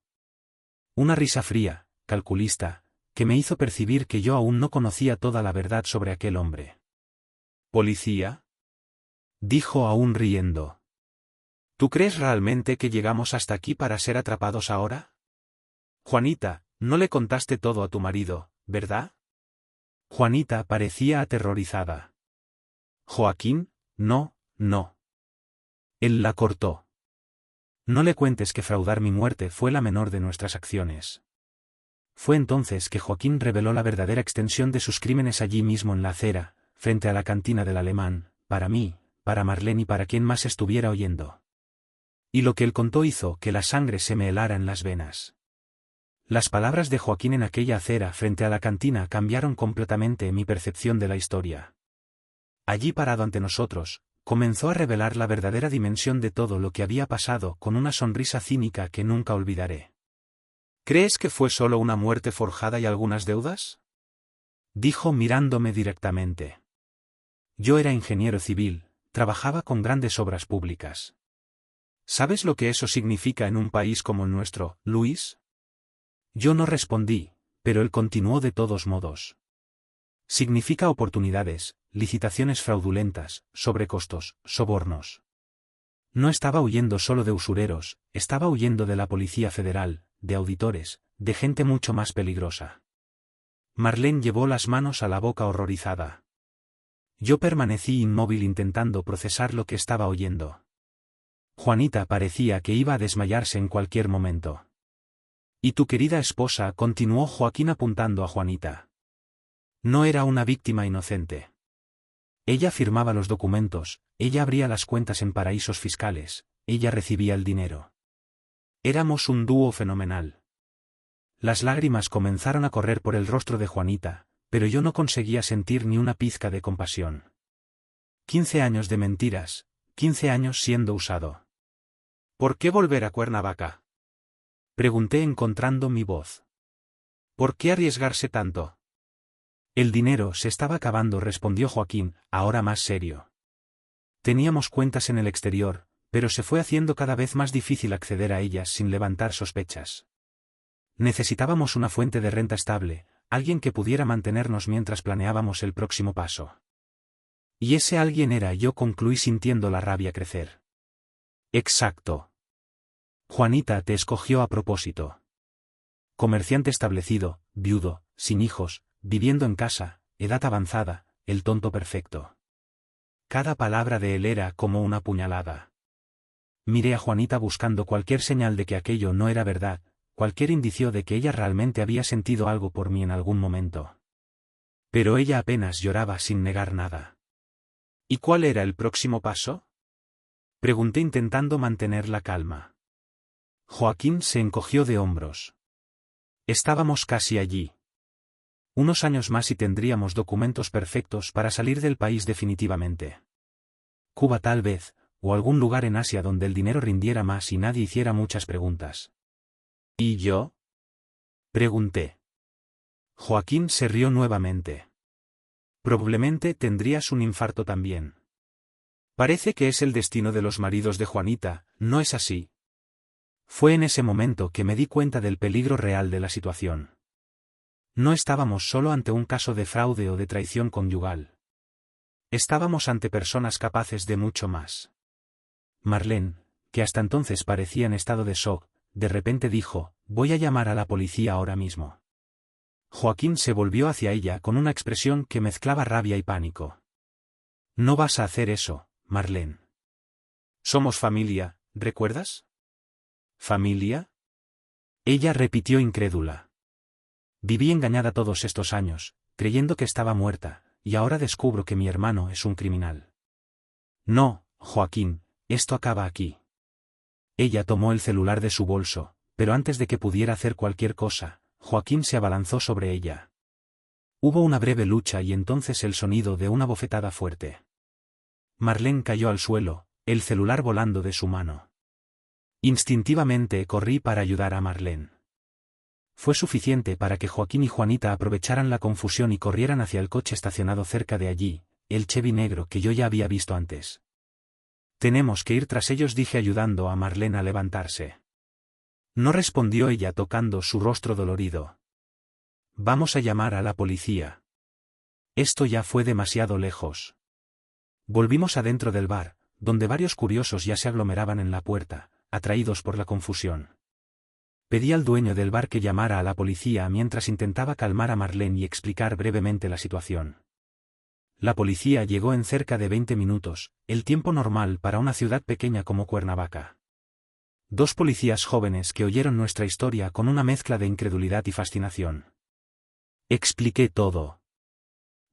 Una risa fría, calculista, que me hizo percibir que yo aún no conocía toda la verdad sobre aquel hombre. ¿Policía? Dijo aún riendo. ¿Tú crees realmente que llegamos hasta aquí para ser atrapados ahora? Juanita, no le contaste todo a tu marido, ¿verdad? Juanita parecía aterrorizada. Joaquín, no, no. Él la cortó. No le cuentes que fraudar mi muerte fue la menor de nuestras acciones. Fue entonces que Joaquín reveló la verdadera extensión de sus crímenes allí mismo en la acera, frente a la cantina del Alemán, para mí, para Marlene y para quien más estuviera oyendo. Y lo que él contó hizo que la sangre se me helara en las venas. Las palabras de Joaquín en aquella acera frente a la cantina cambiaron completamente mi percepción de la historia. Allí parado ante nosotros, comenzó a revelar la verdadera dimensión de todo lo que había pasado con una sonrisa cínica que nunca olvidaré. ¿Crees que fue solo una muerte forjada y algunas deudas? Dijo mirándome directamente. Yo era ingeniero civil, trabajaba con grandes obras públicas. ¿Sabes lo que eso significa en un país como el nuestro, Luis? Yo no respondí, pero él continuó de todos modos. Significa oportunidades, licitaciones fraudulentas, sobrecostos, sobornos. No estaba huyendo solo de usureros, estaba huyendo de la Policía Federal, de auditores, de gente mucho más peligrosa. Marlene llevó las manos a la boca horrorizada. Yo permanecí inmóvil intentando procesar lo que estaba oyendo. Juanita parecía que iba a desmayarse en cualquier momento. «¿Y tu querida esposa?», continuó Joaquín apuntando a Juanita. No era una víctima inocente. Ella firmaba los documentos, ella abría las cuentas en paraísos fiscales, ella recibía el dinero. Éramos un dúo fenomenal. Las lágrimas comenzaron a correr por el rostro de Juanita, pero yo no conseguía sentir ni una pizca de compasión. 15 años de mentiras, 15 años siendo usado. ¿Por qué volver a Cuernavaca?, pregunté encontrando mi voz. ¿Por qué arriesgarse tanto? El dinero se estaba acabando, respondió Joaquín, ahora más serio. Teníamos cuentas en el exterior, pero se fue haciendo cada vez más difícil acceder a ellas sin levantar sospechas. Necesitábamos una fuente de renta estable, alguien que pudiera mantenernos mientras planeábamos el próximo paso. Y ese alguien era yo, concluí sintiendo la rabia crecer. Exacto. Juanita te escogió a propósito. Comerciante establecido, viudo, sin hijos, viviendo en casa, edad avanzada, el tonto perfecto. Cada palabra de él era como una puñalada. Miré a Juanita buscando cualquier señal de que aquello no era verdad, cualquier indicio de que ella realmente había sentido algo por mí en algún momento. Pero ella apenas lloraba sin negar nada. ¿Y cuál era el próximo paso?, pregunté intentando mantener la calma. Joaquín se encogió de hombros. Estábamos casi allí. Unos años más y tendríamos documentos perfectos para salir del país definitivamente. Cuba tal vez, o algún lugar en Asia donde el dinero rindiera más y nadie hiciera muchas preguntas. ¿Y yo?, pregunté. Joaquín se rió nuevamente. Probablemente tendrías un infarto también. Parece que es el destino de los maridos de Juanita, ¿no es así? Fue en ese momento que me di cuenta del peligro real de la situación. No estábamos solo ante un caso de fraude o de traición conyugal. Estábamos ante personas capaces de mucho más. Marlene, que hasta entonces parecía en estado de shock, de repente dijo, voy a llamar a la policía ahora mismo. Joaquín se volvió hacia ella con una expresión que mezclaba rabia y pánico. No vas a hacer eso, Marlene. Somos familia, ¿recuerdas? ¿Familia? Ella repitió incrédula. Viví engañada todos estos años, creyendo que estaba muerta, y ahora descubro que mi hermano es un criminal. No, Joaquín, esto acaba aquí. Ella tomó el celular de su bolso, pero antes de que pudiera hacer cualquier cosa, Joaquín se abalanzó sobre ella. Hubo una breve lucha y entonces el sonido de una bofetada fuerte. Marlene cayó al suelo, el celular volando de su mano. Instintivamente corrí para ayudar a Marlene. Fue suficiente para que Joaquín y Juanita aprovecharan la confusión y corrieran hacia el coche estacionado cerca de allí, el Chevy negro que yo ya había visto antes. Tenemos que ir tras ellos, dije ayudando a Marlene a levantarse. No respondió ella tocando su rostro dolorido. Vamos a llamar a la policía. Esto ya fue demasiado lejos. Volvimos adentro del bar, donde varios curiosos ya se aglomeraban en la puerta, atraídos por la confusión. Pedí al dueño del bar que llamara a la policía mientras intentaba calmar a Marlene y explicar brevemente la situación. La policía llegó en cerca de 20 minutos, el tiempo normal para una ciudad pequeña como Cuernavaca. 2 policías jóvenes que oyeron nuestra historia con una mezcla de incredulidad y fascinación. Expliqué todo.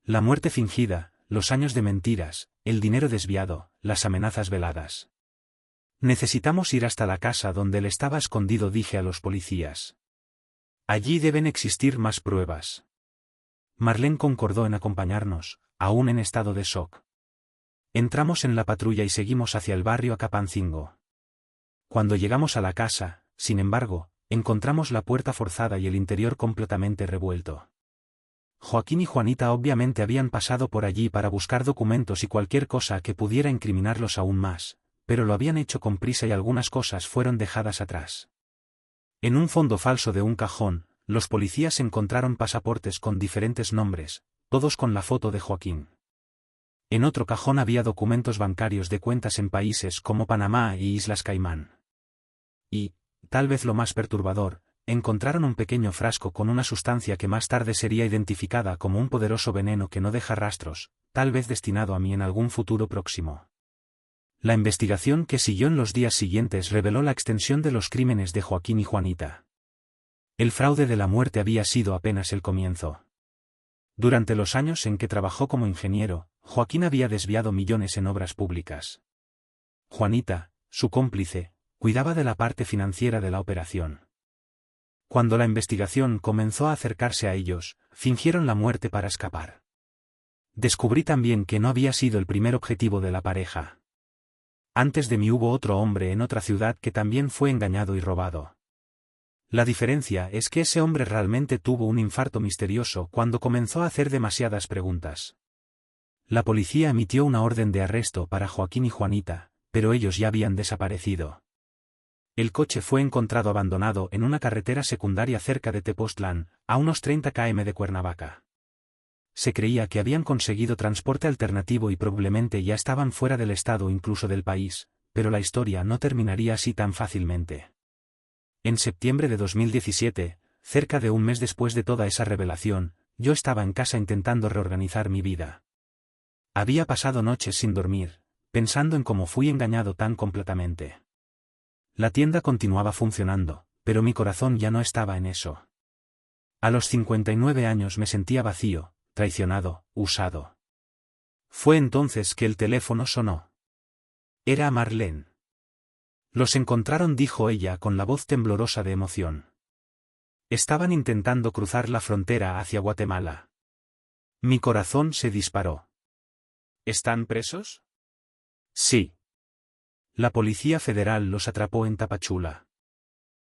La muerte fingida, los años de mentiras, el dinero desviado, las amenazas veladas. Necesitamos ir hasta la casa donde él estaba escondido, dije a los policías. Allí deben existir más pruebas. Marlene concordó en acompañarnos, aún en estado de shock. Entramos en la patrulla y seguimos hacia el barrio Acapancingo. Cuando llegamos a la casa, sin embargo, encontramos la puerta forzada y el interior completamente revuelto. Joaquín y Juanita obviamente habían pasado por allí para buscar documentos y cualquier cosa que pudiera incriminarlos aún más, pero lo habían hecho con prisa y algunas cosas fueron dejadas atrás. En un fondo falso de un cajón, los policías encontraron pasaportes con diferentes nombres, todos con la foto de Joaquín. En otro cajón había documentos bancarios de cuentas en países como Panamá y Islas Caimán. Y, tal vez lo más perturbador, encontraron un pequeño frasco con una sustancia que más tarde sería identificada como un poderoso veneno que no deja rastros, tal vez destinado a mí en algún futuro próximo. La investigación que siguió en los días siguientes reveló la extensión de los crímenes de Joaquín y Juanita. El fraude de la muerte había sido apenas el comienzo. Durante los años en que trabajó como ingeniero, Joaquín había desviado millones en obras públicas. Juanita, su cómplice, cuidaba de la parte financiera de la operación. Cuando la investigación comenzó a acercarse a ellos, fingieron la muerte para escapar. Descubrí también que no había sido el primer objetivo de la pareja. Antes de mí hubo otro hombre en otra ciudad que también fue engañado y robado. La diferencia es que ese hombre realmente tuvo un infarto misterioso cuando comenzó a hacer demasiadas preguntas. La policía emitió una orden de arresto para Joaquín y Juanita, pero ellos ya habían desaparecido. El coche fue encontrado abandonado en una carretera secundaria cerca de Tepoztlán, a unos 30 km de Cuernavaca. Se creía que habían conseguido transporte alternativo y probablemente ya estaban fuera del estado o incluso del país, pero la historia no terminaría así tan fácilmente. En septiembre de 2017, cerca de un mes después de toda esa revelación, yo estaba en casa intentando reorganizar mi vida. Había pasado noches sin dormir, pensando en cómo fui engañado tan completamente. La tienda continuaba funcionando, pero mi corazón ya no estaba en eso. A los 59 años me sentía vacío, traicionado, usado. Fue entonces que el teléfono sonó. Era Marlene. Los encontraron, dijo ella con la voz temblorosa de emoción. Estaban intentando cruzar la frontera hacia Guatemala. Mi corazón se disparó. ¿Están presos? Sí. La Policía Federal los atrapó en Tapachula.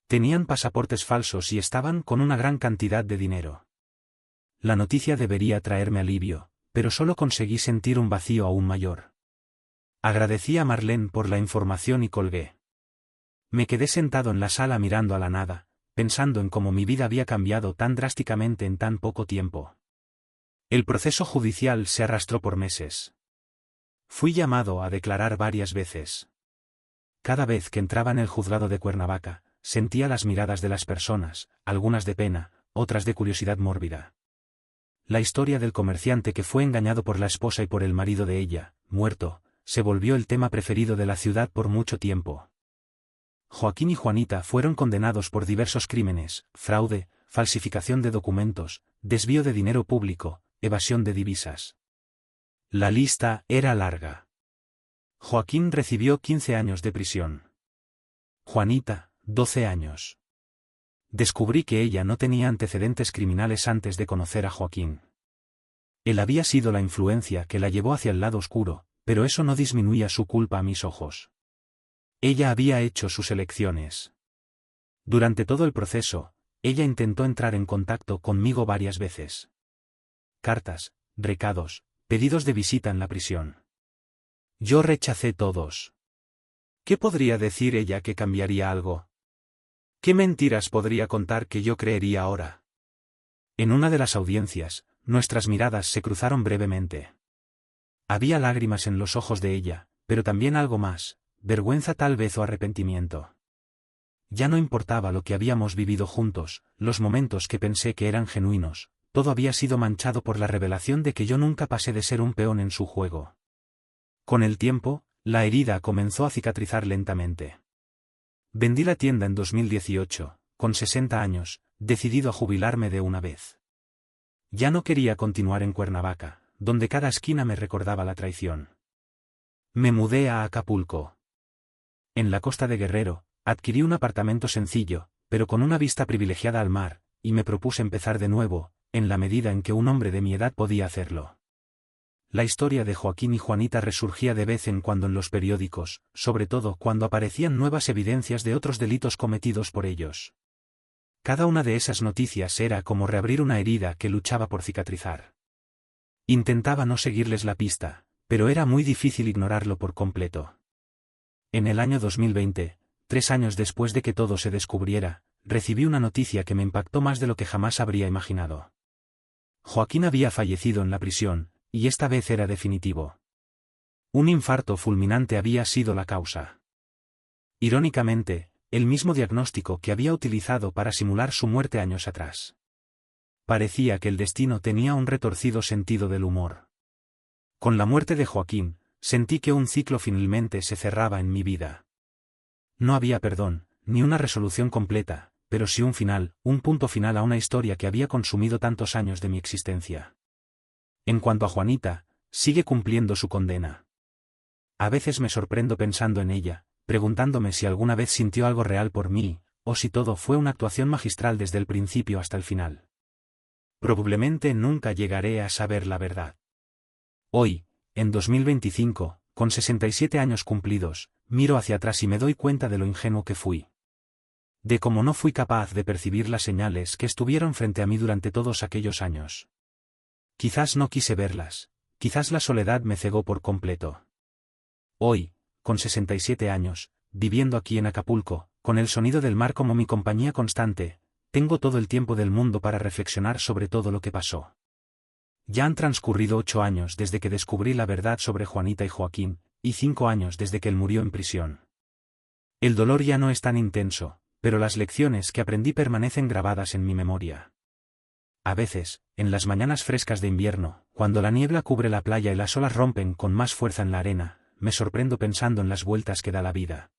Tenían pasaportes falsos y estaban con una gran cantidad de dinero. La noticia debería traerme alivio, pero solo conseguí sentir un vacío aún mayor. Agradecí a Marlene por la información y colgué. Me quedé sentado en la sala mirando a la nada, pensando en cómo mi vida había cambiado tan drásticamente en tan poco tiempo. El proceso judicial se arrastró por meses. Fui llamado a declarar varias veces. Cada vez que entraba en el juzgado de Cuernavaca, sentía las miradas de las personas, algunas de pena, otras de curiosidad mórbida. La historia del comerciante que fue engañado por la esposa y por el marido de ella, muerto, se volvió el tema preferido de la ciudad por mucho tiempo. Joaquín y Juanita fueron condenados por diversos crímenes: fraude, falsificación de documentos, desvío de dinero público, evasión de divisas. La lista era larga. Joaquín recibió 15 años de prisión. Juanita, 12 años. Descubrí que ella no tenía antecedentes criminales antes de conocer a Joaquín. Él había sido la influencia que la llevó hacia el lado oscuro, pero eso no disminuía su culpa a mis ojos. Ella había hecho sus elecciones. Durante todo el proceso, ella intentó entrar en contacto conmigo varias veces. Cartas, recados, pedidos de visita en la prisión. Yo rechacé todos. ¿Qué podría decir ella que cambiaría algo? ¿Qué mentiras podría contar que yo creería ahora? En una de las audiencias, nuestras miradas se cruzaron brevemente. Había lágrimas en los ojos de ella, pero también algo más, vergüenza tal vez o arrepentimiento. Ya no importaba lo que habíamos vivido juntos, los momentos que pensé que eran genuinos, todo había sido manchado por la revelación de que yo nunca pasé de ser un peón en su juego. Con el tiempo, la herida comenzó a cicatrizar lentamente. Vendí la tienda en 2018, con 60 años, decidido a jubilarme de una vez. Ya no quería continuar en Cuernavaca, donde cada esquina me recordaba la traición. Me mudé a Acapulco. En la costa de Guerrero, adquirí un apartamento sencillo, pero con una vista privilegiada al mar, y me propuse empezar de nuevo, en la medida en que un hombre de mi edad podía hacerlo. La historia de Joaquín y Juanita resurgía de vez en cuando en los periódicos, sobre todo cuando aparecían nuevas evidencias de otros delitos cometidos por ellos. Cada una de esas noticias era como reabrir una herida que luchaba por cicatrizar. Intentaba no seguirles la pista, pero era muy difícil ignorarlo por completo. En el año 2020, 3 años después de que todo se descubriera, recibí una noticia que me impactó más de lo que jamás habría imaginado. Joaquín había fallecido en la prisión, y esta vez era definitivo. Un infarto fulminante había sido la causa. Irónicamente, el mismo diagnóstico que había utilizado para simular su muerte años atrás. Parecía que el destino tenía un retorcido sentido del humor. Con la muerte de Joaquín, sentí que un ciclo finalmente se cerraba en mi vida. No había perdón, ni una resolución completa, pero sí un final, un punto final a una historia que había consumido tantos años de mi existencia. En cuanto a Juanita, sigue cumpliendo su condena. A veces me sorprendo pensando en ella, preguntándome si alguna vez sintió algo real por mí, o si todo fue una actuación magistral desde el principio hasta el final. Probablemente nunca llegaré a saber la verdad. Hoy, en 2025, con 67 años cumplidos, miro hacia atrás y me doy cuenta de lo ingenuo que fui. De cómo no fui capaz de percibir las señales que estuvieron frente a mí durante todos aquellos años. Quizás no quise verlas, quizás la soledad me cegó por completo. Hoy, con 67 años, viviendo aquí en Acapulco, con el sonido del mar como mi compañía constante, tengo todo el tiempo del mundo para reflexionar sobre todo lo que pasó. Ya han transcurrido 8 años desde que descubrí la verdad sobre Juanita y Joaquín, y 5 años desde que él murió en prisión. El dolor ya no es tan intenso, pero las lecciones que aprendí permanecen grabadas en mi memoria. A veces, en las mañanas frescas de invierno, cuando la niebla cubre la playa y las olas rompen con más fuerza en la arena, me sorprendo pensando en las vueltas que da la vida.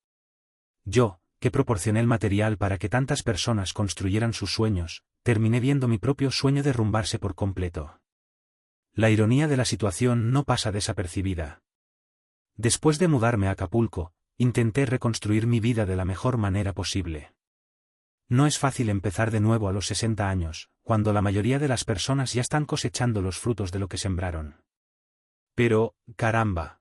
Yo, que proporcioné el material para que tantas personas construyeran sus sueños, terminé viendo mi propio sueño derrumbarse por completo. La ironía de la situación no pasa desapercibida. Después de mudarme a Acapulco, intenté reconstruir mi vida de la mejor manera posible. No es fácil empezar de nuevo a los 60 años, cuando la mayoría de las personas ya están cosechando los frutos de lo que sembraron. Pero, caramba.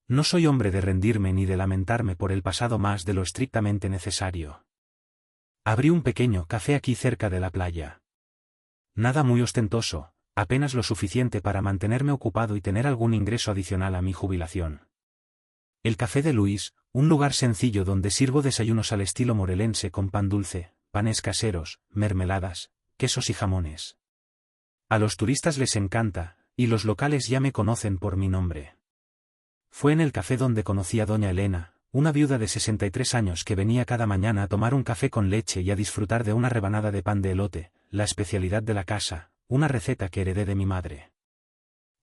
No soy hombre de rendirme ni de lamentarme por el pasado más de lo estrictamente necesario. Abrí un pequeño café aquí cerca de la playa. Nada muy ostentoso, apenas lo suficiente para mantenerme ocupado y tener algún ingreso adicional a mi jubilación. El Café de Luis, un lugar sencillo donde sirvo desayunos al estilo morelense con pan dulce, panes caseros, mermeladas, quesos y jamones. A los turistas les encanta, y los locales ya me conocen por mi nombre. Fue en el café donde conocí a doña Elena, una viuda de 63 años que venía cada mañana a tomar un café con leche y a disfrutar de una rebanada de pan de elote, la especialidad de la casa, una receta que heredé de mi madre.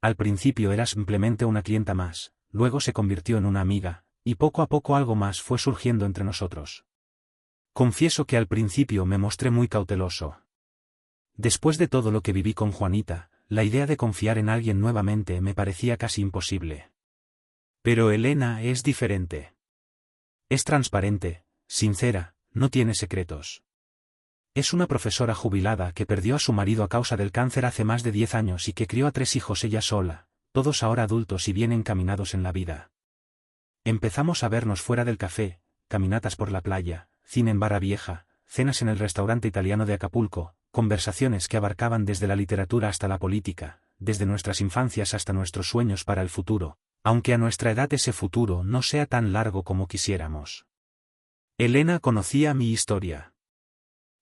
Al principio era simplemente una clienta más, luego se convirtió en una amiga, y poco a poco algo más fue surgiendo entre nosotros. Confieso que al principio me mostré muy cauteloso. Después de todo lo que viví con Juanita, la idea de confiar en alguien nuevamente me parecía casi imposible. Pero Elena es diferente. Es transparente, sincera, no tiene secretos. Es una profesora jubilada que perdió a su marido a causa del cáncer hace más de 10 años y que crió a 3 hijos ella sola, todos ahora adultos y bien encaminados en la vida. Empezamos a vernos fuera del café, caminatas por la playa, cine en Barra Vieja, cenas en el restaurante italiano de Acapulco, conversaciones que abarcaban desde la literatura hasta la política, desde nuestras infancias hasta nuestros sueños para el futuro, aunque a nuestra edad ese futuro no sea tan largo como quisiéramos. Elena conocía mi historia.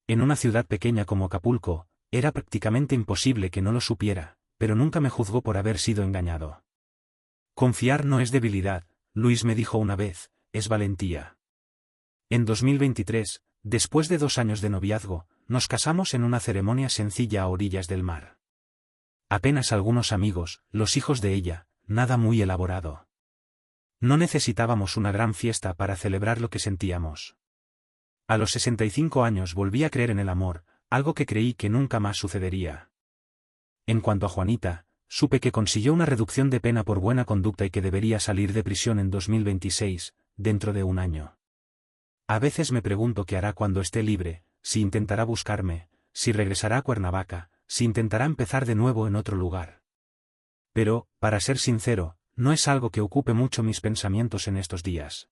En una ciudad pequeña como Acapulco, era prácticamente imposible que no lo supiera, pero nunca me juzgó por haber sido engañado. Confiar no es debilidad, Luis me dijo una vez, es valentía. En 2023, después de 2 años de noviazgo, nos casamos en una ceremonia sencilla a orillas del mar. Apenas algunos amigos, los hijos de ella, nada muy elaborado. No necesitábamos una gran fiesta para celebrar lo que sentíamos. A los 65 años volví a creer en el amor, algo que creí que nunca más sucedería. En cuanto a Juanita, supe que consiguió una reducción de pena por buena conducta y que debería salir de prisión en 2026, dentro de 1 año. A veces me pregunto qué hará cuando esté libre, si intentará buscarme, si regresará a Cuernavaca, si intentará empezar de nuevo en otro lugar. Pero, para ser sincero, no es algo que ocupe mucho mis pensamientos en estos días.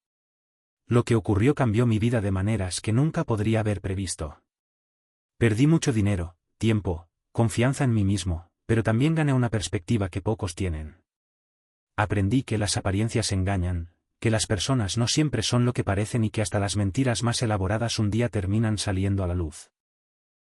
Lo que ocurrió cambió mi vida de maneras que nunca podría haber previsto. Perdí mucho dinero, tiempo, confianza en mí mismo, pero también gané una perspectiva que pocos tienen. Aprendí que las apariencias engañan, que las personas no siempre son lo que parecen y que hasta las mentiras más elaboradas un día terminan saliendo a la luz.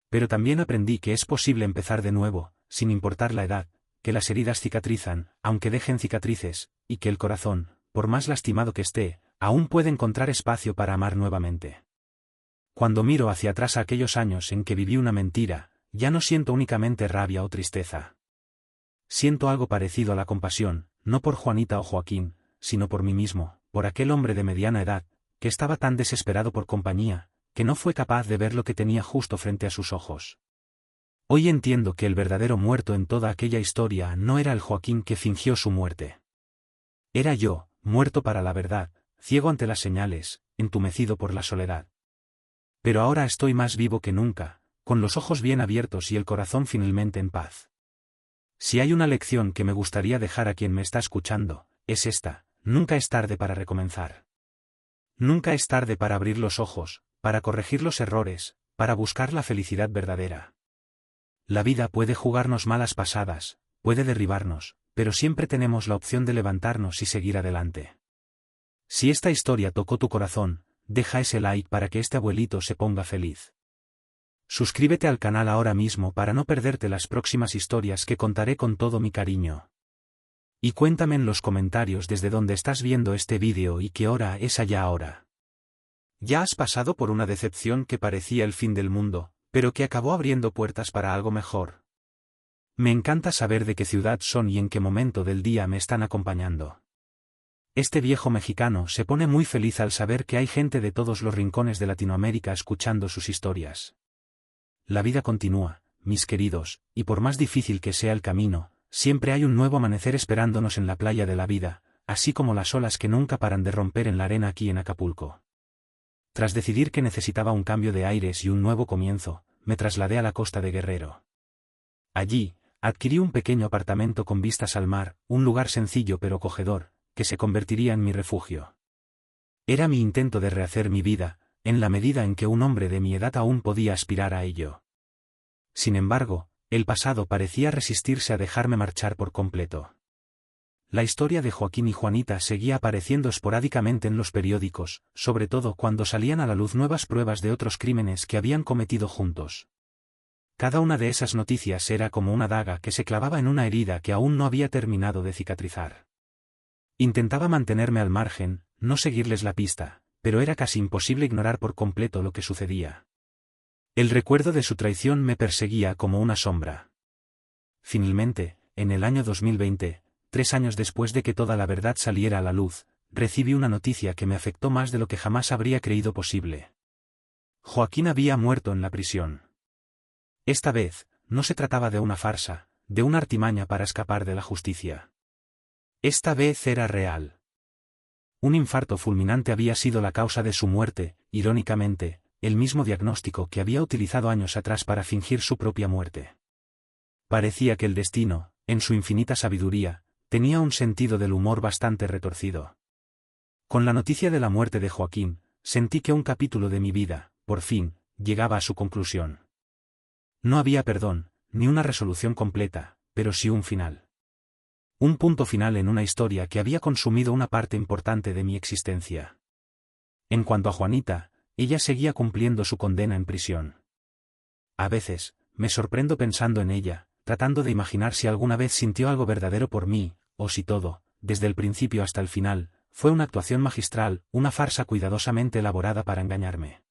Pero también aprendí que es posible empezar de nuevo, sin importar la edad, que las heridas cicatrizan, aunque dejen cicatrices, y que el corazón, por más lastimado que esté, aún puede encontrar espacio para amar nuevamente. Cuando miro hacia atrás a aquellos años en que viví una mentira, ya no siento únicamente rabia o tristeza. Siento algo parecido a la compasión, no por Juanita o Joaquín, sino por mí mismo, por aquel hombre de mediana edad, que estaba tan desesperado por compañía, que no fue capaz de ver lo que tenía justo frente a sus ojos. Hoy entiendo que el verdadero muerto en toda aquella historia no era el Joaquín que fingió su muerte. Era yo, muerto para la verdad, ciego ante las señales, entumecido por la soledad. Pero ahora estoy más vivo que nunca, con los ojos bien abiertos y el corazón finalmente en paz. Si hay una lección que me gustaría dejar a quien me está escuchando, es esta: nunca es tarde para recomenzar. Nunca es tarde para abrir los ojos, para corregir los errores, para buscar la felicidad verdadera. La vida puede jugarnos malas pasadas, puede derribarnos, pero siempre tenemos la opción de levantarnos y seguir adelante. Si esta historia tocó tu corazón, deja ese like para que este abuelito se ponga feliz. Suscríbete al canal ahora mismo para no perderte las próximas historias que contaré con todo mi cariño. Y cuéntame en los comentarios desde dónde estás viendo este vídeo y qué hora es allá ahora. ¿Ya has pasado por una decepción que parecía el fin del mundo, pero que acabó abriendo puertas para algo mejor? Me encanta saber de qué ciudad son y en qué momento del día me están acompañando. Este viejo mexicano se pone muy feliz al saber que hay gente de todos los rincones de Latinoamérica escuchando sus historias. La vida continúa, mis queridos, y por más difícil que sea el camino, siempre hay un nuevo amanecer esperándonos en la playa de la vida, así como las olas que nunca paran de romper en la arena aquí en Acapulco. Tras decidir que necesitaba un cambio de aires y un nuevo comienzo, me trasladé a la costa de Guerrero. Allí, adquirí un pequeño apartamento con vistas al mar, un lugar sencillo pero acogedor, que se convertiría en mi refugio. Era mi intento de rehacer mi vida, en la medida en que un hombre de mi edad aún podía aspirar a ello. Sin embargo, el pasado parecía resistirse a dejarme marchar por completo. La historia de Joaquín y Juanita seguía apareciendo esporádicamente en los periódicos, sobre todo cuando salían a la luz nuevas pruebas de otros crímenes que habían cometido juntos. Cada una de esas noticias era como una daga que se clavaba en una herida que aún no había terminado de cicatrizar. Intentaba mantenerme al margen, no seguirles la pista, pero era casi imposible ignorar por completo lo que sucedía. El recuerdo de su traición me perseguía como una sombra. Finalmente, en el año 2020, 3 años después de que toda la verdad saliera a la luz, recibí una noticia que me afectó más de lo que jamás habría creído posible. Joaquín había muerto en la prisión. Esta vez, no se trataba de una farsa, de una artimaña para escapar de la justicia. Esta vez era real. Un infarto fulminante había sido la causa de su muerte, irónicamente, el mismo diagnóstico que había utilizado años atrás para fingir su propia muerte. Parecía que el destino, en su infinita sabiduría, tenía un sentido del humor bastante retorcido. Con la noticia de la muerte de Joaquín, sentí que un capítulo de mi vida, por fin, llegaba a su conclusión. No había perdón, ni una resolución completa, pero sí un final. Un punto final en una historia que había consumido una parte importante de mi existencia. En cuanto a Juanita, ella seguía cumpliendo su condena en prisión. A veces, me sorprendo pensando en ella, tratando de imaginar si alguna vez sintió algo verdadero por mí, o si todo, desde el principio hasta el final, fue una actuación magistral, una farsa cuidadosamente elaborada para engañarme.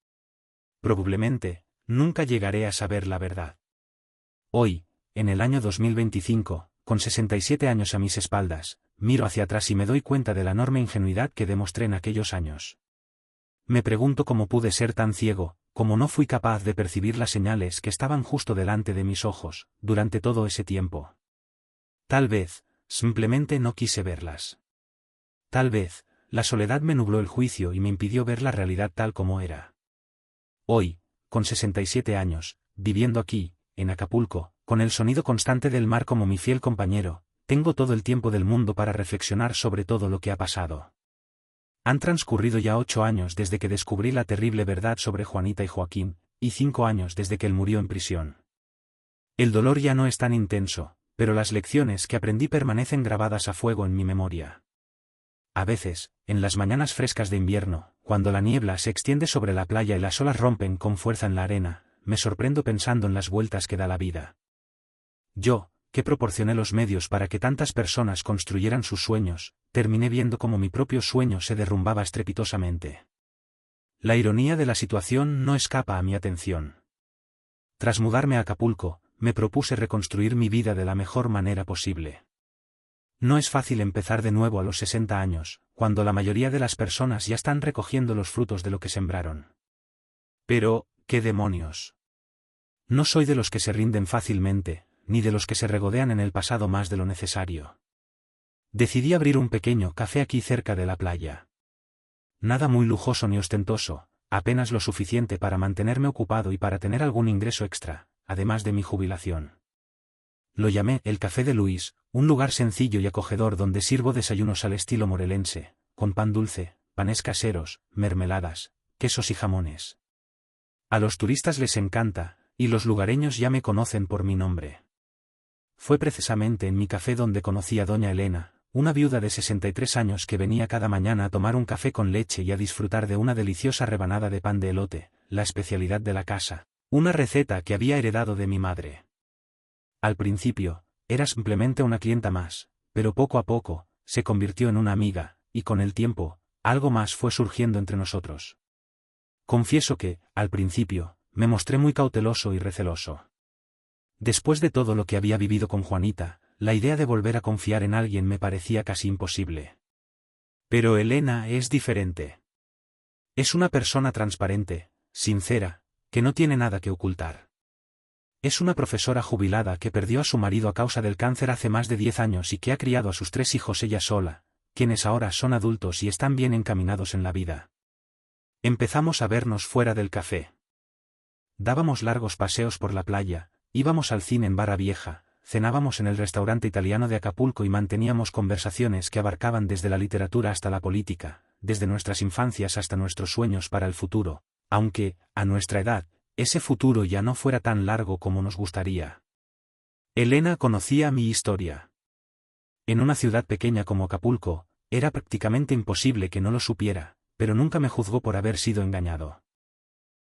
Probablemente, nunca llegaré a saber la verdad. Hoy, en el año 2025, con 67 años a mis espaldas, miro hacia atrás y me doy cuenta de la enorme ingenuidad que demostré en aquellos años. Me pregunto cómo pude ser tan ciego, cómo no fui capaz de percibir las señales que estaban justo delante de mis ojos, durante todo ese tiempo. Tal vez, simplemente no quise verlas. Tal vez, la soledad me nubló el juicio y me impidió ver la realidad tal como era. Hoy, con 67 años, viviendo aquí, en Acapulco, con el sonido constante del mar como mi fiel compañero, tengo todo el tiempo del mundo para reflexionar sobre todo lo que ha pasado. Han transcurrido ya 8 años desde que descubrí la terrible verdad sobre Juanita y Joaquín, y 5 años desde que él murió en prisión. El dolor ya no es tan intenso, pero las lecciones que aprendí permanecen grabadas a fuego en mi memoria. A veces, en las mañanas frescas de invierno, cuando la niebla se extiende sobre la playa y las olas rompen con fuerza en la arena, me sorprendo pensando en las vueltas que da la vida. Yo, que proporcioné los medios para que tantas personas construyeran sus sueños, terminé viendo cómo mi propio sueño se derrumbaba estrepitosamente. La ironía de la situación no escapa a mi atención. Tras mudarme a Acapulco, me propuse reconstruir mi vida de la mejor manera posible. No es fácil empezar de nuevo a los 60 años, cuando la mayoría de las personas ya están recogiendo los frutos de lo que sembraron. Pero, ¿qué demonios? No soy de los que se rinden fácilmente, ni de los que se regodean en el pasado más de lo necesario. Decidí abrir un pequeño café aquí cerca de la playa. Nada muy lujoso ni ostentoso, apenas lo suficiente para mantenerme ocupado y para tener algún ingreso extra, además de mi jubilación. Lo llamé el Café de Luis, un lugar sencillo y acogedor donde sirvo desayunos al estilo morelense, con pan dulce, panes caseros, mermeladas, quesos y jamones. A los turistas les encanta, y los lugareños ya me conocen por mi nombre. Fue precisamente en mi café donde conocí a doña Elena, una viuda de 63 años que venía cada mañana a tomar un café con leche y a disfrutar de una deliciosa rebanada de pan de elote, la especialidad de la casa, una receta que había heredado de mi madre. Al principio, era simplemente una clienta más, pero poco a poco, se convirtió en una amiga, y con el tiempo, algo más fue surgiendo entre nosotros. Confieso que, al principio, me mostré muy cauteloso y receloso. Después de todo lo que había vivido con Juanita, la idea de volver a confiar en alguien me parecía casi imposible. Pero Elena es diferente. Es una persona transparente, sincera, que no tiene nada que ocultar. Es una profesora jubilada que perdió a su marido a causa del cáncer hace más de 10 años y que ha criado a sus 3 hijos ella sola, quienes ahora son adultos y están bien encaminados en la vida. Empezamos a vernos fuera del café. Dábamos largos paseos por la playa, íbamos al cine en Barra Vieja, cenábamos en el restaurante italiano de Acapulco y manteníamos conversaciones que abarcaban desde la literatura hasta la política, desde nuestras infancias hasta nuestros sueños para el futuro, aunque, a nuestra edad, ese futuro ya no fuera tan largo como nos gustaría. Elena conocía mi historia. En una ciudad pequeña como Acapulco, era prácticamente imposible que no lo supiera, pero nunca me juzgó por haber sido engañado.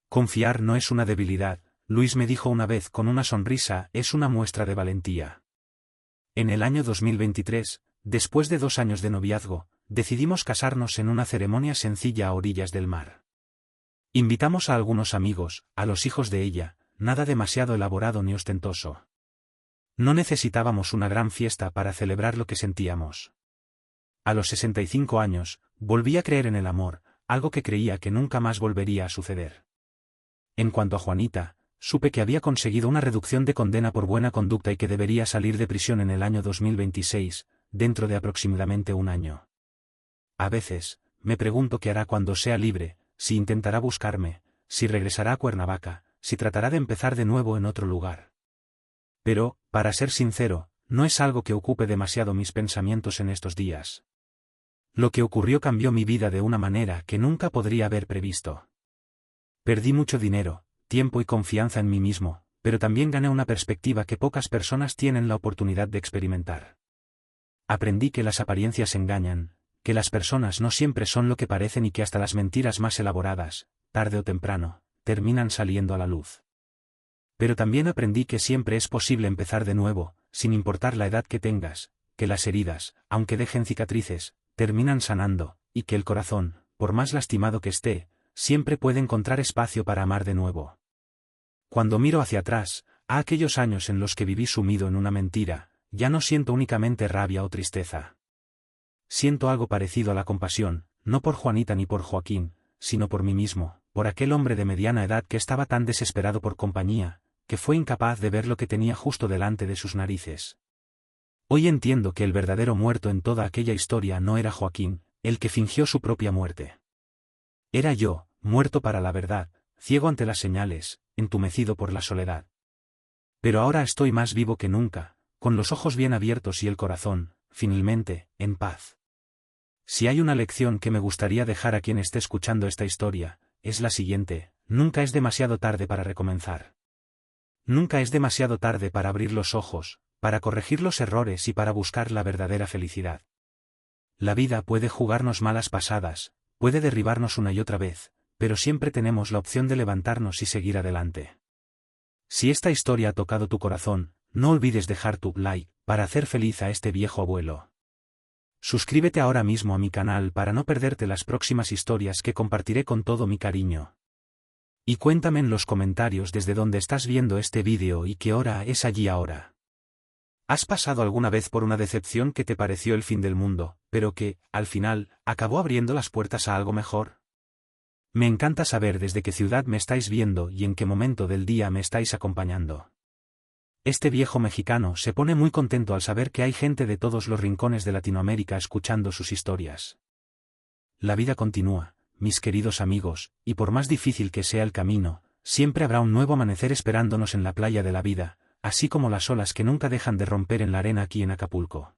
Confiar no es una debilidad, Luis me dijo una vez con una sonrisa, es una muestra de valentía. En el año 2023, después de 2 años de noviazgo, decidimos casarnos en una ceremonia sencilla a orillas del mar. Invitamos a algunos amigos, a los hijos de ella, nada demasiado elaborado ni ostentoso. No necesitábamos una gran fiesta para celebrar lo que sentíamos. A los 65 años, volví a creer en el amor, algo que creía que nunca más volvería a suceder. En cuanto a Juanita, supe que había conseguido una reducción de condena por buena conducta y que debería salir de prisión en el año 2026, dentro de aproximadamente un año. A veces, me pregunto qué hará cuando sea libre, si intentará buscarme, si regresará a Cuernavaca, si tratará de empezar de nuevo en otro lugar. Pero, para ser sincero, no es algo que ocupe demasiado mis pensamientos en estos días. Lo que ocurrió cambió mi vida de una manera que nunca podría haber previsto. Perdí mucho dinero, tiempo y confianza en mí mismo, pero también gané una perspectiva que pocas personas tienen la oportunidad de experimentar. Aprendí que las apariencias engañan, que las personas no siempre son lo que parecen y que hasta las mentiras más elaboradas, tarde o temprano, terminan saliendo a la luz. Pero también aprendí que siempre es posible empezar de nuevo, sin importar la edad que tengas, que las heridas, aunque dejen cicatrices, terminan sanando, y que el corazón, por más lastimado que esté, siempre puede encontrar espacio para amar de nuevo. Cuando miro hacia atrás, a aquellos años en los que viví sumido en una mentira, ya no siento únicamente rabia o tristeza. Siento algo parecido a la compasión, no por Juanita ni por Joaquín, sino por mí mismo, por aquel hombre de mediana edad que estaba tan desesperado por compañía, que fue incapaz de ver lo que tenía justo delante de sus narices. Hoy entiendo que el verdadero muerto en toda aquella historia no era Joaquín, el que fingió su propia muerte. Era yo, muerto para la verdad, ciego ante las señales, entumecido por la soledad. Pero ahora estoy más vivo que nunca, con los ojos bien abiertos y el corazón, finalmente, en paz. Si hay una lección que me gustaría dejar a quien esté escuchando esta historia, es la siguiente: nunca es demasiado tarde para recomenzar. Nunca es demasiado tarde para abrir los ojos, para corregir los errores y para buscar la verdadera felicidad. La vida puede jugarnos malas pasadas, puede derribarnos una y otra vez, pero siempre tenemos la opción de levantarnos y seguir adelante. Si esta historia ha tocado tu corazón, no olvides dejar tu like, para hacer feliz a este viejo abuelo. Suscríbete ahora mismo a mi canal para no perderte las próximas historias que compartiré con todo mi cariño. Y cuéntame en los comentarios desde dónde estás viendo este vídeo y qué hora es allí ahora. ¿Has pasado alguna vez por una decepción que te pareció el fin del mundo, pero que, al final, acabó abriendo las puertas a algo mejor? Me encanta saber desde qué ciudad me estáis viendo y en qué momento del día me estáis acompañando. Este viejo mexicano se pone muy contento al saber que hay gente de todos los rincones de Latinoamérica escuchando sus historias. La vida continúa, mis queridos amigos, y por más difícil que sea el camino, siempre habrá un nuevo amanecer esperándonos en la playa de la vida, así como las olas que nunca dejan de romper en la arena aquí en Acapulco.